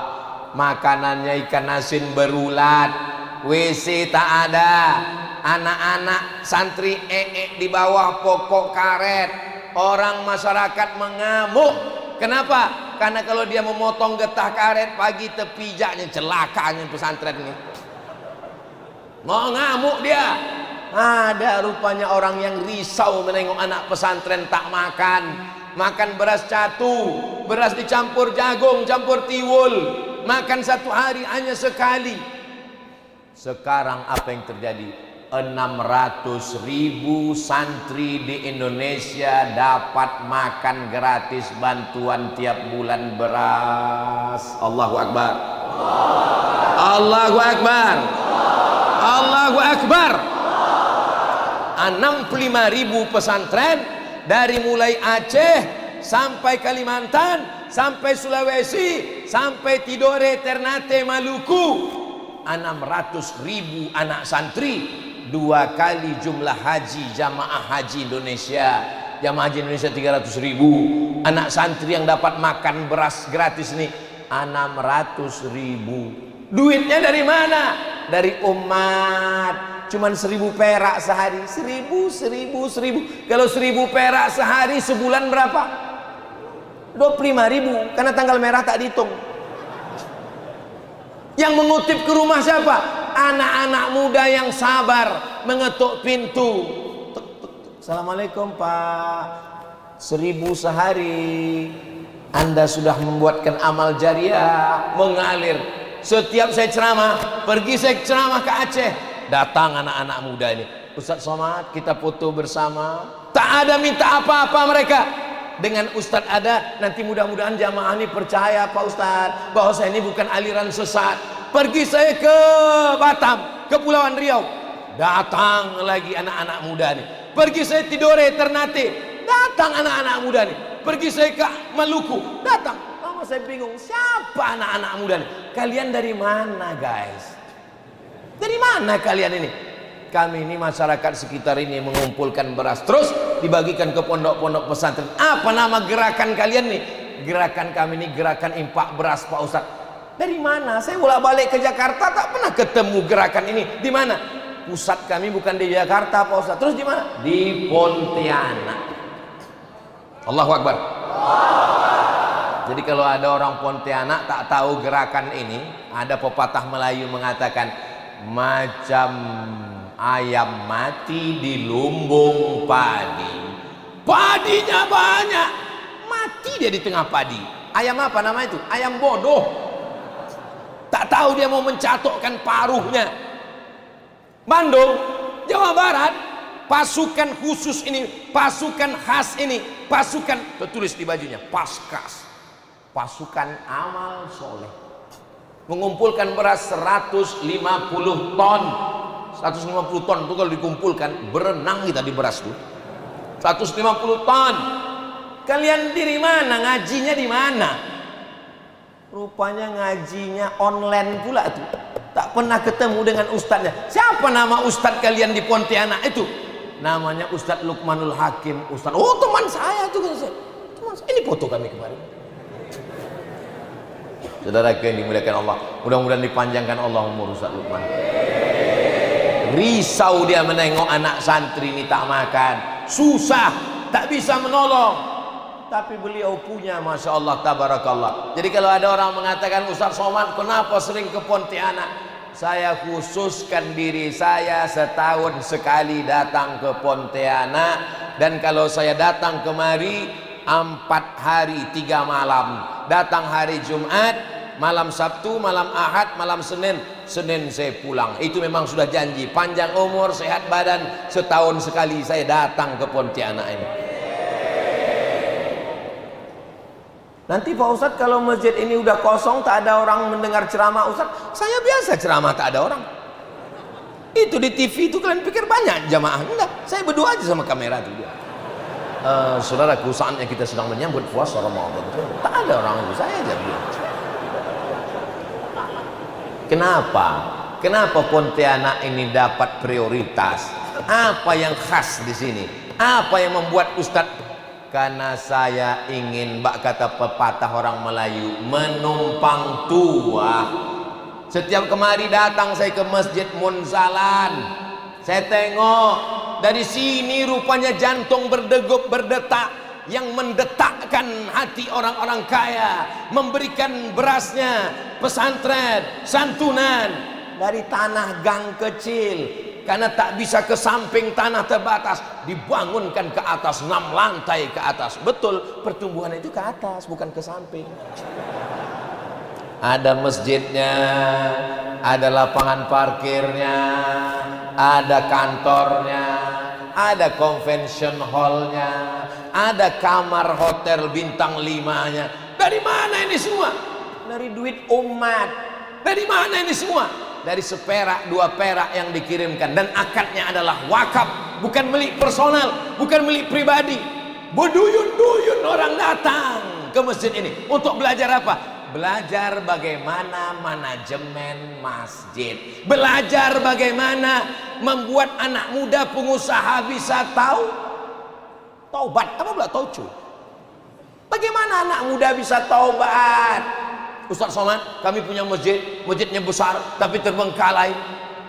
makanannya ikan asin berulat, WC tak ada, anak-anak santri di bawah pokok karet. Orang masyarakat mengamuk. Kenapa? Karena kalau dia memotong getah karet pagi terpijaknya, celakanya pesantren ini. Mau ngamuk dia. Ada rupanya orang yang risau menengok anak pesantren tak makan. Makan beras catu, beras dicampur jagung, campur tiwul. Makan satu hari hanya sekali. Sekarang apa yang terjadi? 600.000 santri di Indonesia dapat makan gratis bantuan tiap bulan beras. Allahu Akbar. Allahu Akbar. Allahu Akbar. 65.000 pesantren dari mulai Aceh sampai Kalimantan sampai Sulawesi sampai Tidore, Ternate, Maluku. 600.000 anak santri, 2 kali jumlah haji jamaah haji Indonesia. Jamaah haji Indonesia 300.000. Anak santri yang dapat makan beras gratis nih 600.000. Duitnya dari mana? Dari umat. Cuman 1.000 perak sehari. 1.000. Kalau 1.000 perak sehari sebulan berapa? 25.000. Karena tanggal merah tak dihitung. Yang mengutip ke rumah siapa? Anak-anak muda yang sabar mengetuk pintu. Tuk, tuk, tuk. Assalamualaikum Pak. 1.000 sehari. Anda sudah membuatkan amal jariah mengalir. Setiap saya ceramah, pergi saya ceramah ke Aceh, datang anak-anak muda ini. Ustaz Somad, kita foto bersama. Tak ada minta apa-apa mereka. Dengan Ustadz ada, nanti mudah-mudahan jamaah ini percaya Pak Ustadz bahwa saya ini bukan aliran sesat. Pergi saya ke Batam, ke Pulauan Riau, datang lagi anak-anak muda nih. Pergi saya Tidore, Ternate, datang anak-anak muda nih. Pergi saya ke Maluku, datang. Lama saya bingung, siapa anak-anak muda nih? Kalian dari mana guys? Dari mana kalian ini? Kami ini masyarakat sekitar ini mengumpulkan beras terus dibagikan ke pondok-pondok pesantren. Apa nama gerakan kalian nih? Gerakan kami ini gerakan impak beras Pak Ustadz. Dari mana? Saya bolak-balik ke Jakarta tak pernah ketemu gerakan ini. Di mana? Pusat kami bukan di Jakarta Pak Ustadz. Terus di mana? Di Pontianak. Allahu Akbar. Jadi kalau ada orang Pontianak tak tahu gerakan ini, ada pepatah Melayu mengatakan macam ayam mati di lumbung padi. Padinya banyak, mati dia di tengah padi. Ayam apa nama itu? Ayam bodoh. Tak tahu dia mau mencatokkan paruhnya. Bandung, Jawa Barat, pasukan khusus ini, pasukan khas ini, pasukan, tertulis di bajunya, Paskas, pasukan amal soleh, mengumpulkan beras 150 ton. 150 ton itu kalau dikumpulkan berenang kita di beras tuh. 150 ton. Kalian dari mana? Ngajinya di mana? Rupanya ngajinya online pula tuh. Tak pernah ketemu dengan ustadznya. Siapa nama ustadz kalian di Pontianak itu? Namanya Ustadz Lukmanul Hakim. Ustadz, oh teman saya tuh. Teman saya. Ini foto kami kemarin. Saudara yang dimuliakan Allah, mudah-mudahan dipanjangkan Allah umur Ustadz Lukman. Risau dia menengok anak santri ini tak makan, susah, tak bisa menolong. Tapi beliau punya, masya Allah, tabarakallah. Jadi kalau ada orang mengatakan Ustaz Somad kenapa sering ke Pontianak, saya khususkan diri saya setahun sekali datang ke Pontianak. Dan kalau saya datang kemari 4 hari 3 malam. Datang hari Jumat, malam Sabtu, malam Ahad, malam Senin. Senin saya pulang. Itu memang sudah janji. Panjang umur, sehat badan, setahun sekali saya datang ke Pontianak ini. Nanti Pak Ustadz kalau masjid ini udah kosong, tak ada orang mendengar ceramah Ustadz, saya biasa ceramah tak ada orang. Itu di TV itu kalian pikir banyak jamaah? Enggak, saya berdua aja sama kamera itu dia. Saudaraku, saatnya kita sedang menyambut puasa Ramadan. Tak ada orang itu, saya aja berdua. Kenapa? Kenapa Pontianak ini dapat prioritas? Apa yang khas di sini? Apa yang membuat Ustadz? Karena saya ingin, bak kata pepatah orang Melayu, menumpang tua. Setiap kemari datang saya ke Masjid Munzalan, saya tengok dari sini rupanya jantung berdegup berdetak. yang mendetakkan hati orang-orang kaya, memberikan berasnya, pesantren, santunan dari tanah gang kecil, karena tak bisa ke samping tanah terbatas, dibangunkan ke atas 6 lantai ke atas. Betul, pertumbuhan itu ke atas, bukan ke samping. Ada masjidnya, ada lapangan parkirnya, ada kantornya, ada convention hallnya, ada kamar hotel bintang 5-nya. Dari mana ini semua? Dari duit umat. Dari mana ini semua? Dari seperak 2 perak yang dikirimkan, dan akadnya adalah wakaf, bukan milik personal, bukan milik pribadi. Berduyun-duyun orang datang ke masjid ini untuk belajar apa? Belajar bagaimana manajemen masjid, belajar bagaimana membuat anak muda pengusaha bisa tahu taubat. Apa pula taucu? Bagaimana anak muda bisa taubat? Ustaz Somad, kami punya masjid, masjidnya besar tapi terbengkalai.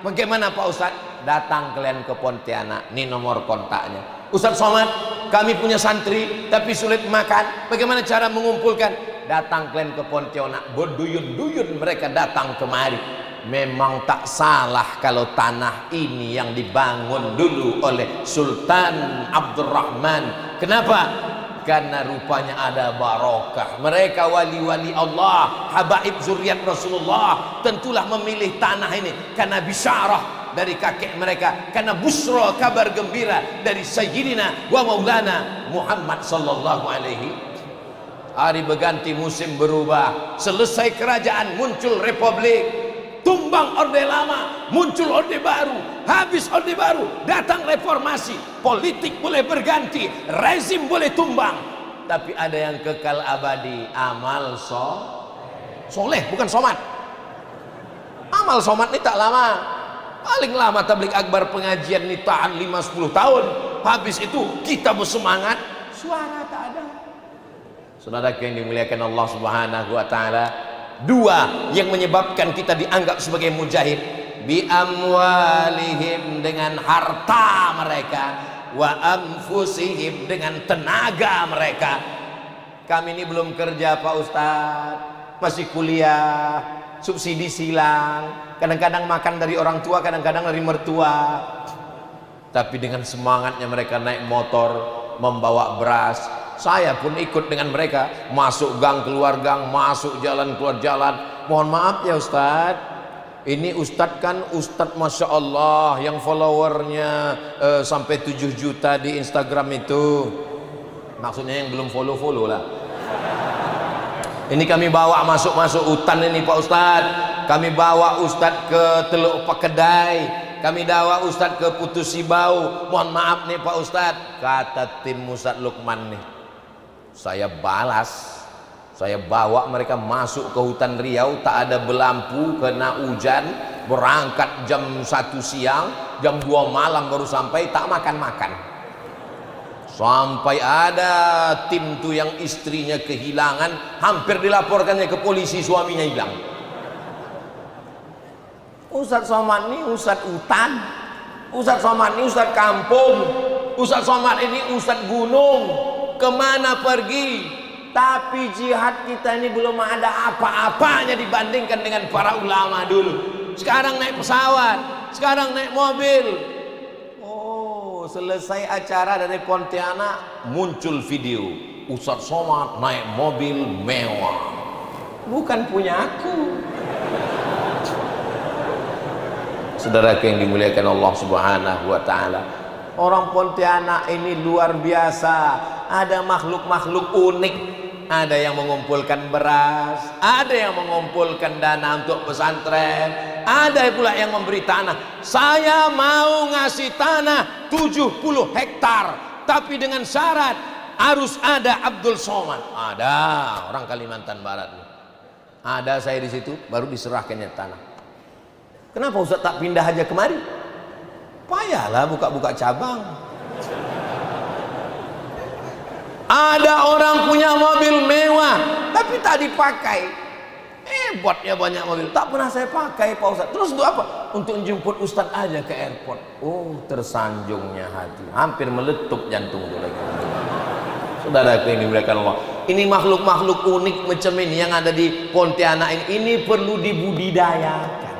Bagaimana Pak Ustaz? Datang kalian ke Pontianak, ini nomor kontaknya. Ustaz Somad, kami punya santri tapi sulit makan, bagaimana cara mengumpulkan? Datang kalian ke Pontianak, berduyun-duyun mereka datang kemari. Memang tak salah kalau tanah ini yang dibangun dulu oleh Sultan Abdurrahman. Kenapa? Karena rupanya ada barokah. Mereka wali-wali Allah, habaib zuriat Rasulullah, tentulah memilih tanah ini karena bisyarah dari kakek mereka, karena busra, kabar gembira dari Sayyidina wa Maulana Muhammad sallallahu alaihi. Hari berganti, musim berubah. Selesai kerajaan, muncul republik. Tumbang orde lama, muncul orde baru. Habis orde baru, datang reformasi. Politik boleh berganti, rezim boleh tumbang, tapi ada yang kekal abadi, amal soleh, bukan somat. Amal somat ini tak lama. Paling lama tabligh akbar pengajian ini tahan 5-10 tahun. Habis itu kita bersemangat, suara tak ada. Saudara yang dimuliakan Allah Subhanahu wa taala, 2 yang menyebabkan kita dianggap sebagai mujahid: bi amwalihim, dengan harta mereka, wa anfusihim, dengan tenaga mereka. Kami ini belum kerja Pak Ustadz, masih kuliah, subsidi silang, kadang-kadang makan dari orang tua, kadang-kadang dari mertua. Tapi dengan semangatnya mereka naik motor, membawa beras. Saya pun ikut dengan mereka, masuk gang keluar gang, masuk jalan keluar jalan. Mohon maaf ya Ustadz, ini Ustadz kan Ustadz Masya Allah yang followernya sampai 7 juta di Instagram itu. Maksudnya yang belum follow lah. Ini kami bawa masuk-masuk hutan ini Pak Ustadz. Kami bawa Ustadz ke Teluk Pakedai, kami bawa Ustadz ke Putus Sibau. Mohon maaf nih Pak Ustadz, kata tim Ustadz Lukman nih, saya balas, saya bawa mereka masuk ke hutan Riau, tak ada belampu, kena hujan, berangkat jam 1 siang, jam 2 malam baru sampai, tak makan-makan. Sampai ada tim tuh yang istrinya kehilangan, hampir dilaporkannya ke polisi, suaminya hilang. Ustadz Somad ini Ustadz hutan, Ustadz Somad ini Ustadz kampung, Ustadz Somad ini Ustadz gunung. Kemana pergi? Tapi jihad kita ini belum ada apa-apanya dibandingkan dengan para ulama dulu. Sekarang naik pesawat, sekarang naik mobil. Oh, selesai acara dari Pontianak, muncul video Ustadz Somad naik mobil mewah. Bukan punya aku. Saudara yang dimuliakan Allah Subhanahu wa taala, orang Pontianak ini luar biasa. Ada makhluk-makhluk unik. Ada yang mengumpulkan beras, ada yang mengumpulkan dana untuk pesantren, ada pula yang memberi tanah. Saya mau ngasih tanah 70 hektar, tapi dengan syarat harus ada Abdul Somad. Ada orang Kalimantan Barat nih. Ada saya di situ, baru diserahkannya tanah. Kenapa Ustaz tak pindah aja kemari? Payahlah buka-buka cabang. Ada orang punya mobil mewah tapi tak dipakai. Hebatnya banyak mobil, tak pernah saya pakai Pak Ustaz. Terus untuk apa? Untuk jemput Ustaz aja ke airport. Oh, tersanjungnya hati, hampir meletup jantung lagi. Saudaraku ini dimuliakan Allah, ini makhluk-makhluk unik macam ini yang ada di Pontianak ini perlu dibudidayakan,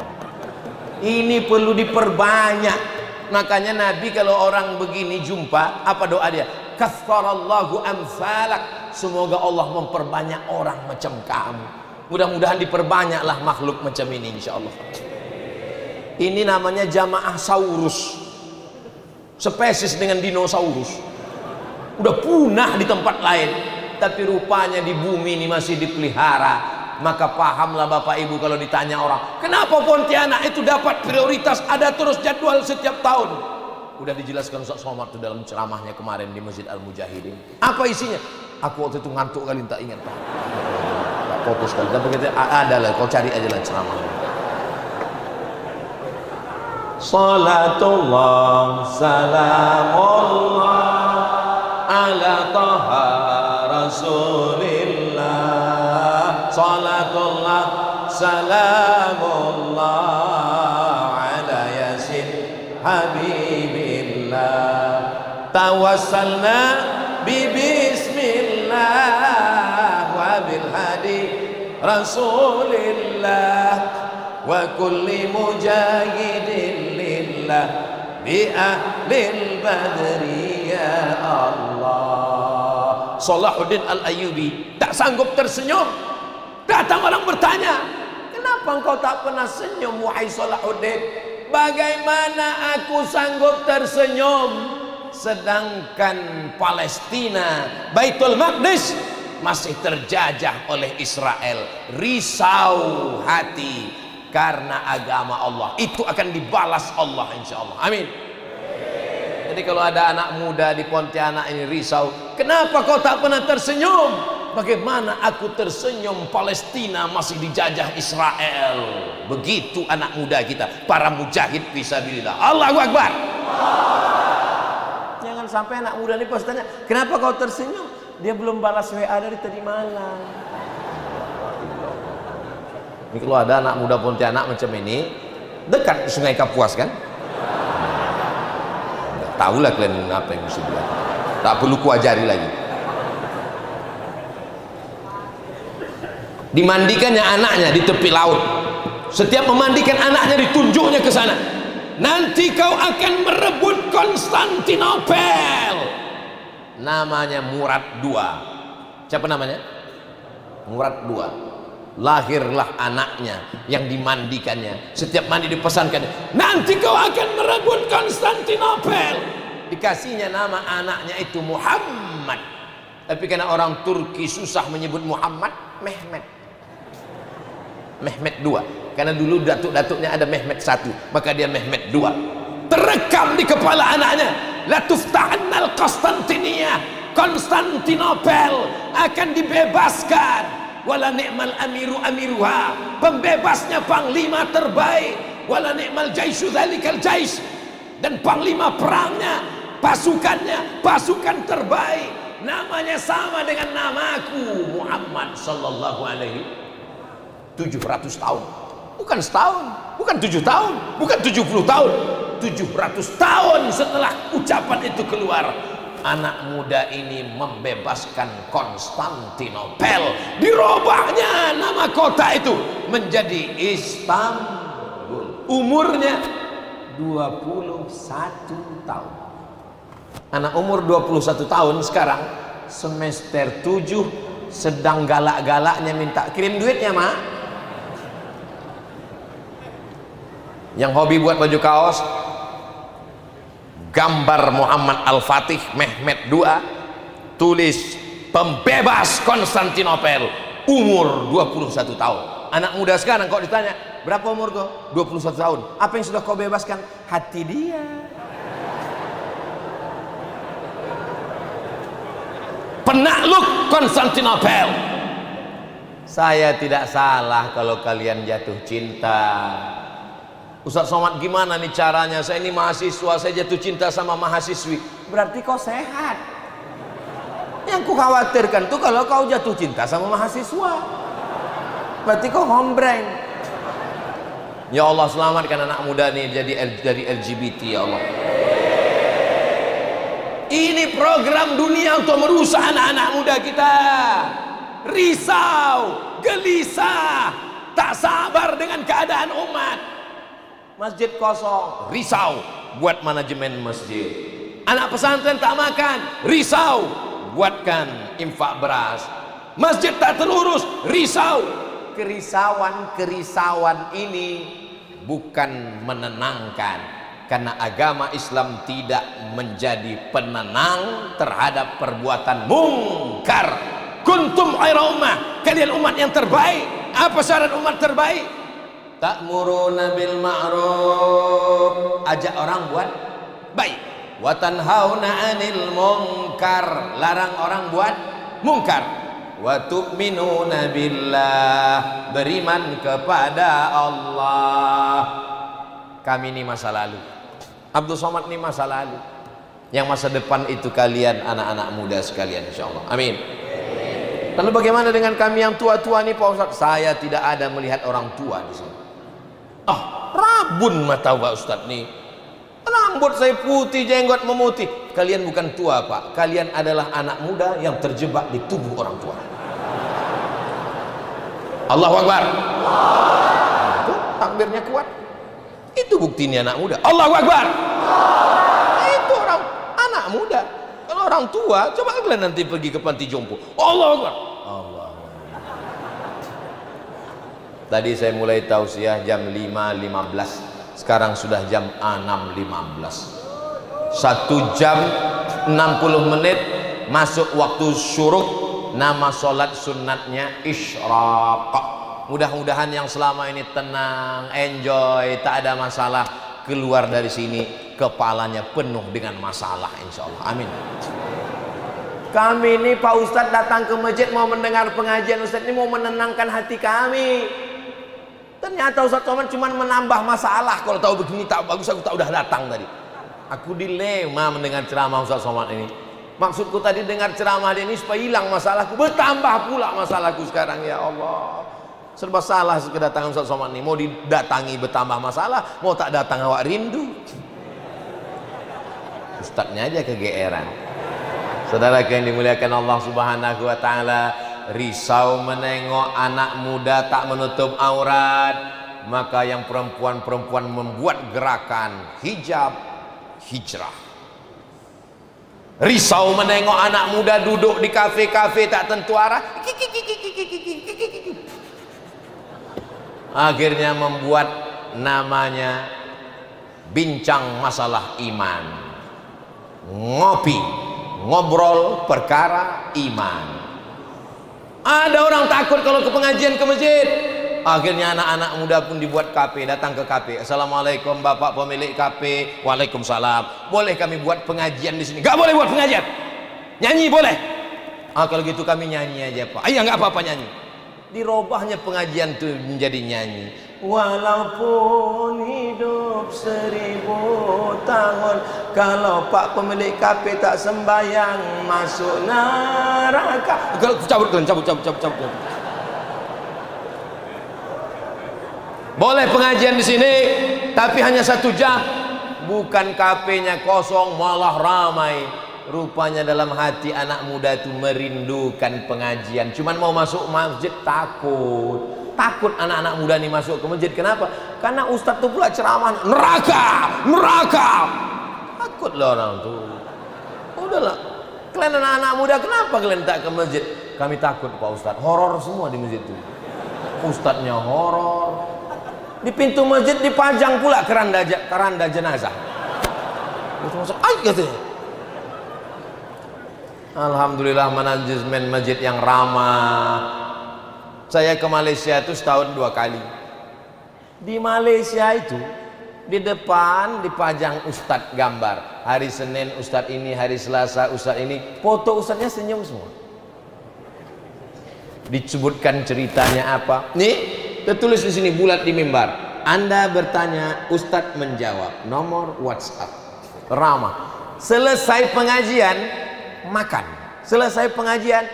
ini perlu diperbanyak. Makanya Nabi kalau orang begini jumpa, apa doa dia? Katsarallahu amsalak, semoga Allah memperbanyak orang macam kamu. Mudah-mudahan diperbanyaklah makhluk macam ini insyaallah. Ini namanya jamaah saurus, spesies dengan dinosaurus. Udah punah di tempat lain, tapi rupanya di bumi ini masih dipelihara. Maka pahamlah Bapak Ibu kalau ditanya orang, kenapa Pontianak itu dapat prioritas, ada terus jadwal setiap tahun. Udah dijelaskan Ustaz Somad itu dalam ceramahnya kemarin di Masjid Al-Mujahidin. Apa isinya? Aku waktu itu ngantuk kali, tak ingat. Tak fokus kali, tapi kita ada lah, kau cari aja lah ceramahnya. Salatullah salamullah ala taha rasulillah, salatullah salamullah ala yasin habibillah, tawassalna bi bismillah wa bil hadi rasulillah wa kulli mujahidin lillah bi ahlil badri ya Allah. Salahuddin Al-Ayyubi tak sanggup tersenyum. Datang orang bertanya, kenapa engkau tak pernah senyum wahai Salahuddin? Bagaimana aku sanggup tersenyum sedangkan Palestina, Baitul Maqdis masih terjajah oleh Israel. Risau hati karena agama Allah itu akan dibalas Allah insyaallah. Amin. Jadi kalau ada anak muda di Pontianak ini risau, kenapa kau tak pernah tersenyum? Bagaimana aku tersenyum Palestina masih dijajah Israel? Begitu anak muda kita, para mujahid fisabilillah. Allahu Akbar. Jangan sampai anak muda ini pas tanya, kenapa kau tersenyum? Dia belum balas WA dari tadi malam. Ini kalau ada anak muda Pontianak macam ini, dekat Sungai Kapuas kan? Tahulah kalian apa yang mesti buat. Tak perlu kuajari lagi. Dimandikannya anaknya di tepi laut. Setiap memandikan anaknya ditunjuknya ke sana. Nanti kau akan merebut Konstantinopel. Namanya Murad II. Siapa namanya? Murad II. Lahirlah anaknya yang dimandikannya. Setiap mandi dipesankan, nanti kau akan merebut Konstantinopel. Dikasihnya nama anaknya itu Muhammad. Tapi karena orang Turki susah menyebut Muhammad, Mehmet. Mehmet II. Karena dulu datuk-datuknya ada Mehmet I, maka dia Mehmet II. Terekam di kepala anaknya, la tuftahannal Konstantinia, Konstantinopel akan dibebaskan. Wala ni'mal amiru amiruha, pembebasnya panglima terbaik. Wala ni'mal jaisyu dzalikal jais, dan panglima perangnya, pasukannya, pasukan terbaik. Namanya sama dengan namaku, Muhammad sallallahu alaihi 700 tahun. Bukan setahun, bukan 7 tahun, bukan 70 tahun. 700 tahun setelah ucapan itu keluar, anak muda ini membebaskan Konstantinopel. Dirubahnya nama kota itu menjadi Istanbul. Umurnya 21 tahun. Anak umur 21 tahun sekarang semester 7 sedang galak-galaknya minta kirim duitnya, Mak. Yang hobi buat baju kaos, gambar Muhammad Al-Fatih Mehmet II, tulis pembebas Konstantinopel, umur 21 tahun. Anak muda sekarang kok ditanya, berapa umur kau? 21 tahun. Apa yang sudah kau bebaskan? Hati dia. Penakluk Konstantinopel. Saya tidak salah kalau kalian jatuh cinta. Ustaz Somad, gimana nih caranya? Saya ini mahasiswa, saya jatuh cinta sama mahasiswi. Berarti kau sehat. Yang ku khawatirkan tuh kalau kau jatuh cinta sama mahasiswa, berarti kau hombreng. Ya Allah, selamatkan anak muda nih dari LGBT ya Allah. Ini program dunia untuk merusak anak-anak muda kita. Risau, gelisah, tak sabar dengan keadaan umat. Masjid kosong, risau, buat manajemen masjid. Anak pesantren tak makan, risau, buatkan infak beras. Masjid tak terurus, risau. Kerisauan ini bukan menenangkan, karena agama Islam tidak menjadi penenang terhadap perbuatan mungkar. Kuntum khaira ummah, kalian umat yang terbaik. Apa syarat umat terbaik? Ta'muruna bil ma'ruf, ajak orang buat baik. Wa tanhauna 'anil munkar, larang orang buat mungkar. Wa tu'minuna billah, beriman kepada Allah. Kami ini masa lalu, Abdul Somad ini masa lalu. Yang masa depan itu kalian anak-anak muda sekalian, insyaallah. Amin. Lalu bagaimana dengan kami yang tua-tua ini, Pak Ustaz? Saya tidak ada melihat orang tua di sini. Rabun mata Pak Ustaz nih. Rambut saya putih, jenggot memutih. Kalian bukan tua, Pak. Kalian adalah anak muda yang terjebak di tubuh orang tua. Allahu Akbar. Itu takbirnya kuat. Itu buktinya anak muda. Allahu Akbar. Itu orang anak muda. Kalau orang tua, coba kalian nanti pergi ke panti jompo. Allahu Akbar. Allah. Tadi saya mulai tausiah jam 5.15. Sekarang sudah jam 6.15. 1 jam 60 menit masuk waktu syuruk. Nama sholat sunatnya isyraq. Mudah-mudahan yang selama ini tenang, enjoy, tak ada masalah, keluar dari sini kepalanya penuh dengan masalah, insya Allah. Amin. Kami ini Pak Ustadz datang ke masjid mau mendengar pengajian. Ustadz ini mau menenangkan hati kami. Ternyata Ustadz Somad cuma menambah masalah. Kalau tahu begini tak bagus, aku tak udah datang tadi. Aku dilema mendengar ceramah Ustadz Somad ini. Maksudku tadi dengar ceramah dia ini supaya hilang masalahku. Bertambah pula masalahku sekarang, ya Allah. Serba salah kedatangan Ustadz Somad ini. Mau didatangi bertambah masalah, mau tak datang awak rindu. Ustadznya aja kegeeran. Saudara yang dimuliakan Allah Subhanahu wa taala, risau menengok anak muda tak menutup aurat, maka yang perempuan-perempuan membuat gerakan hijab hijrah. Risau menengok anak muda duduk di kafe-kafe tak tentu arah, akhirnya membuat namanya bincang masalah iman, ngopi, ngobrol perkara iman. Ada orang takut kalau ke pengajian ke masjid. Akhirnya anak-anak muda pun dibuat kafe, datang ke kafe. Assalamualaikum Bapak pemilik kafe. Waalaikumsalam. Boleh kami buat pengajian di sini? Gak boleh buat pengajian. Nyanyi boleh? Kalau gitu kami nyanyi aja Pak. Iya nggak apa-apa nyanyi. Dirobahnya pengajian itu menjadi nyanyi. Walaupun hidup 1000 tahun, kalau Pak pemilik kafe tak sembayang, masuk neraka. Cabut. Boleh pengajian di sini, tapi hanya 1 jam. Bukan kafenya kosong, malah ramai. Rupanya dalam hati anak muda itu merindukan pengajian. Cuman mau masuk masjid takut. Takut anak-anak muda ini masuk ke masjid. Kenapa? Karena ustadz itu pula ceramah neraka. Takut lah orang tuh. Udahlah, kalian anak-anak muda kenapa kalian tak ke masjid? Kami takut Pak Ustadz. Horor semua di masjid itu. Ustadznya horor. Di pintu masjid dipajang pula keranda jenazah. Itu masuk katanya. Alhamdulillah manajemen masjid yang ramah. Saya ke Malaysia itu setahun 2 kali. Di Malaysia itu di depan dipajang ustadz gambar. Hari Senin ustadz ini, hari Selasa ustadz ini. Foto ustadznya senyum semua. Disebutkan ceritanya apa? Nih, tertulis di sini bulat di mimbar. Anda bertanya, ustadz menjawab. Nomor WhatsApp. Ramah. Selesai pengajian makan. Selesai pengajian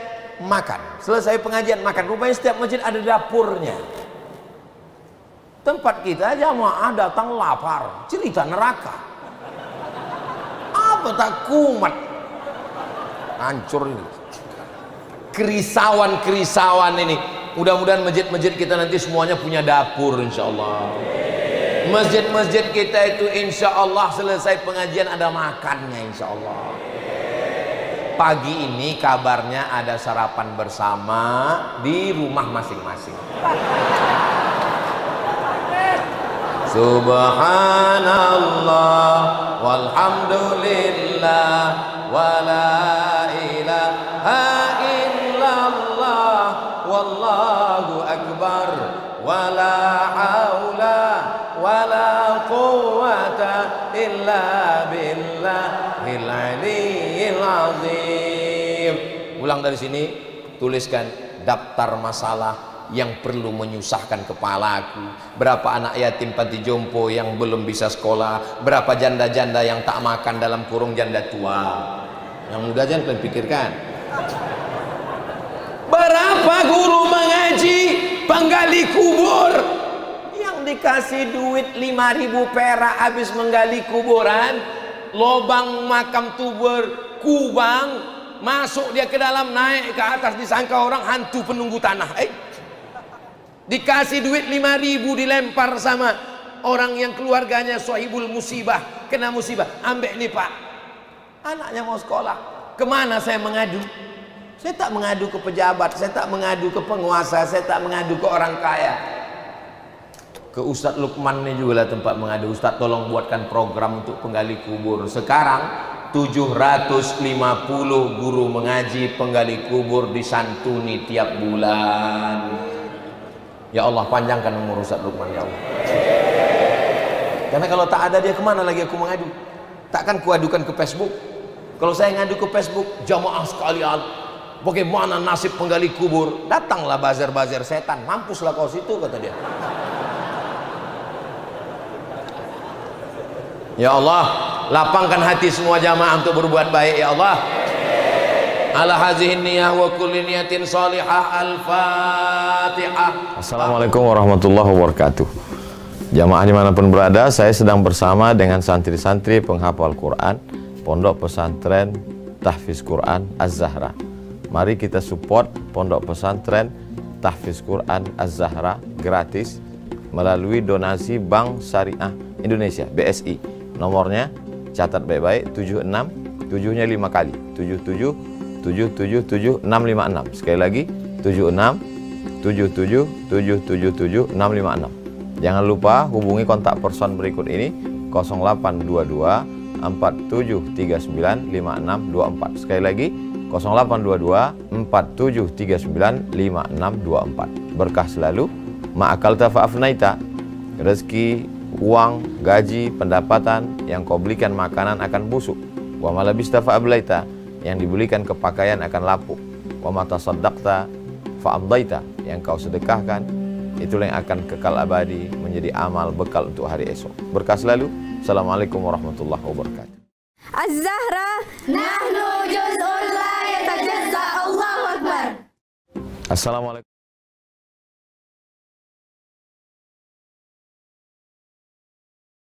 makan. Selesai pengajian makan. Rupanya setiap masjid ada dapurnya. Tempat kita jamaah datang lapar, cerita neraka. Apa tak kumat? hancur ini. Kerisauan ini. Mudah-mudahan masjid-masjid kita nanti semuanya punya dapur, insya Allah. Masjid-masjid kita itu insya Allah selesai pengajian ada makannya, insya Allah. Pagi ini kabarnya ada sarapan bersama di rumah masing-masing. Subhanallah walhamdulillah wala ilaha illallah wallahu akbar wala haula wala quwwata illa billahil aliyyil azim. Ulang dari sini, tuliskan daftar masalah yang perlu menyusahkan kepalaku. Berapa anak yatim panti jompo yang belum bisa sekolah, berapa janda-janda yang tak makan dalam kurung janda tua. Yang muda jangan kalian pikirkan. Berapa guru mengaji penggali kubur yang dikasih duit 5.000 perak habis menggali kuburan, lobang makam kubur kubang, masuk dia ke dalam, naik ke atas, disangka orang hantu penunggu tanah. Dikasih duit 5.000 dilempar sama orang yang keluarganya sahibul musibah, kena musibah. Ambil nih Pak, anaknya mau sekolah. Kemana saya mengadu? Saya tak mengadu ke pejabat, saya tak mengadu ke penguasa, saya tak mengadu ke orang kaya. Ke Ustadz Lukman ini juga lah tempat mengadu. Ustadz tolong buatkan program untuk penggali kubur. Sekarang 750 guru mengaji penggali kubur disantuni tiap bulan. Ya Allah, panjangkan umur Ustadz Lukman, ya Allah. Karena kalau tak ada dia, kemana lagi aku mengadu? Takkan kuadukan ke Facebook. Kalau saya ngadu ke Facebook, jamaah sekalian, bagaimana nasib penggali kubur? Datanglah bazar-bazar setan, mampuslah kau situ, kata dia. Ya Allah, lapangkan hati semua jamaah untuk berbuat baik, ya Allah. Ala hazihin niyah wa kulli niyatin salihah. Al-Fatihah. Assalamualaikum warahmatullahi wabarakatuh. Jamaah dimanapun berada, saya sedang bersama dengan santri-santri penghafal Quran Pondok Pesantren Tahfiz Quran Az-Zahra. Mari kita support Pondok Pesantren Tahfiz Quran Az-Zahra gratis melalui donasi Bank Syariah Indonesia (BSI). Nomornya catat baik-baik, 76 7-nya 5 kali, 77 777 656. Sekali lagi 76 77 777 656. Jangan lupa hubungi kontak person berikut ini 0822 4739 5624. Sekali lagi 0822 4739 5624. Berkah selalu, ma'akalta fa'afnaita. Rezeki, uang, gaji, pendapatan yang kau belikan makanan akan busuk. Wa malabista fa'ablaita, yang dibelikan ke pakaian akan lapuk. Wa mata saddaqta fa'amdaita, yang kau sedekahkan itulah yang akan kekal abadi menjadi amal bekal untuk hari esok. Berkah selalu. Assalamualaikum warahmatullahi wabarakatuh. Az-Zahra nahnu juz'un la yatajazza. Allahu akbar. Assalamualaikum.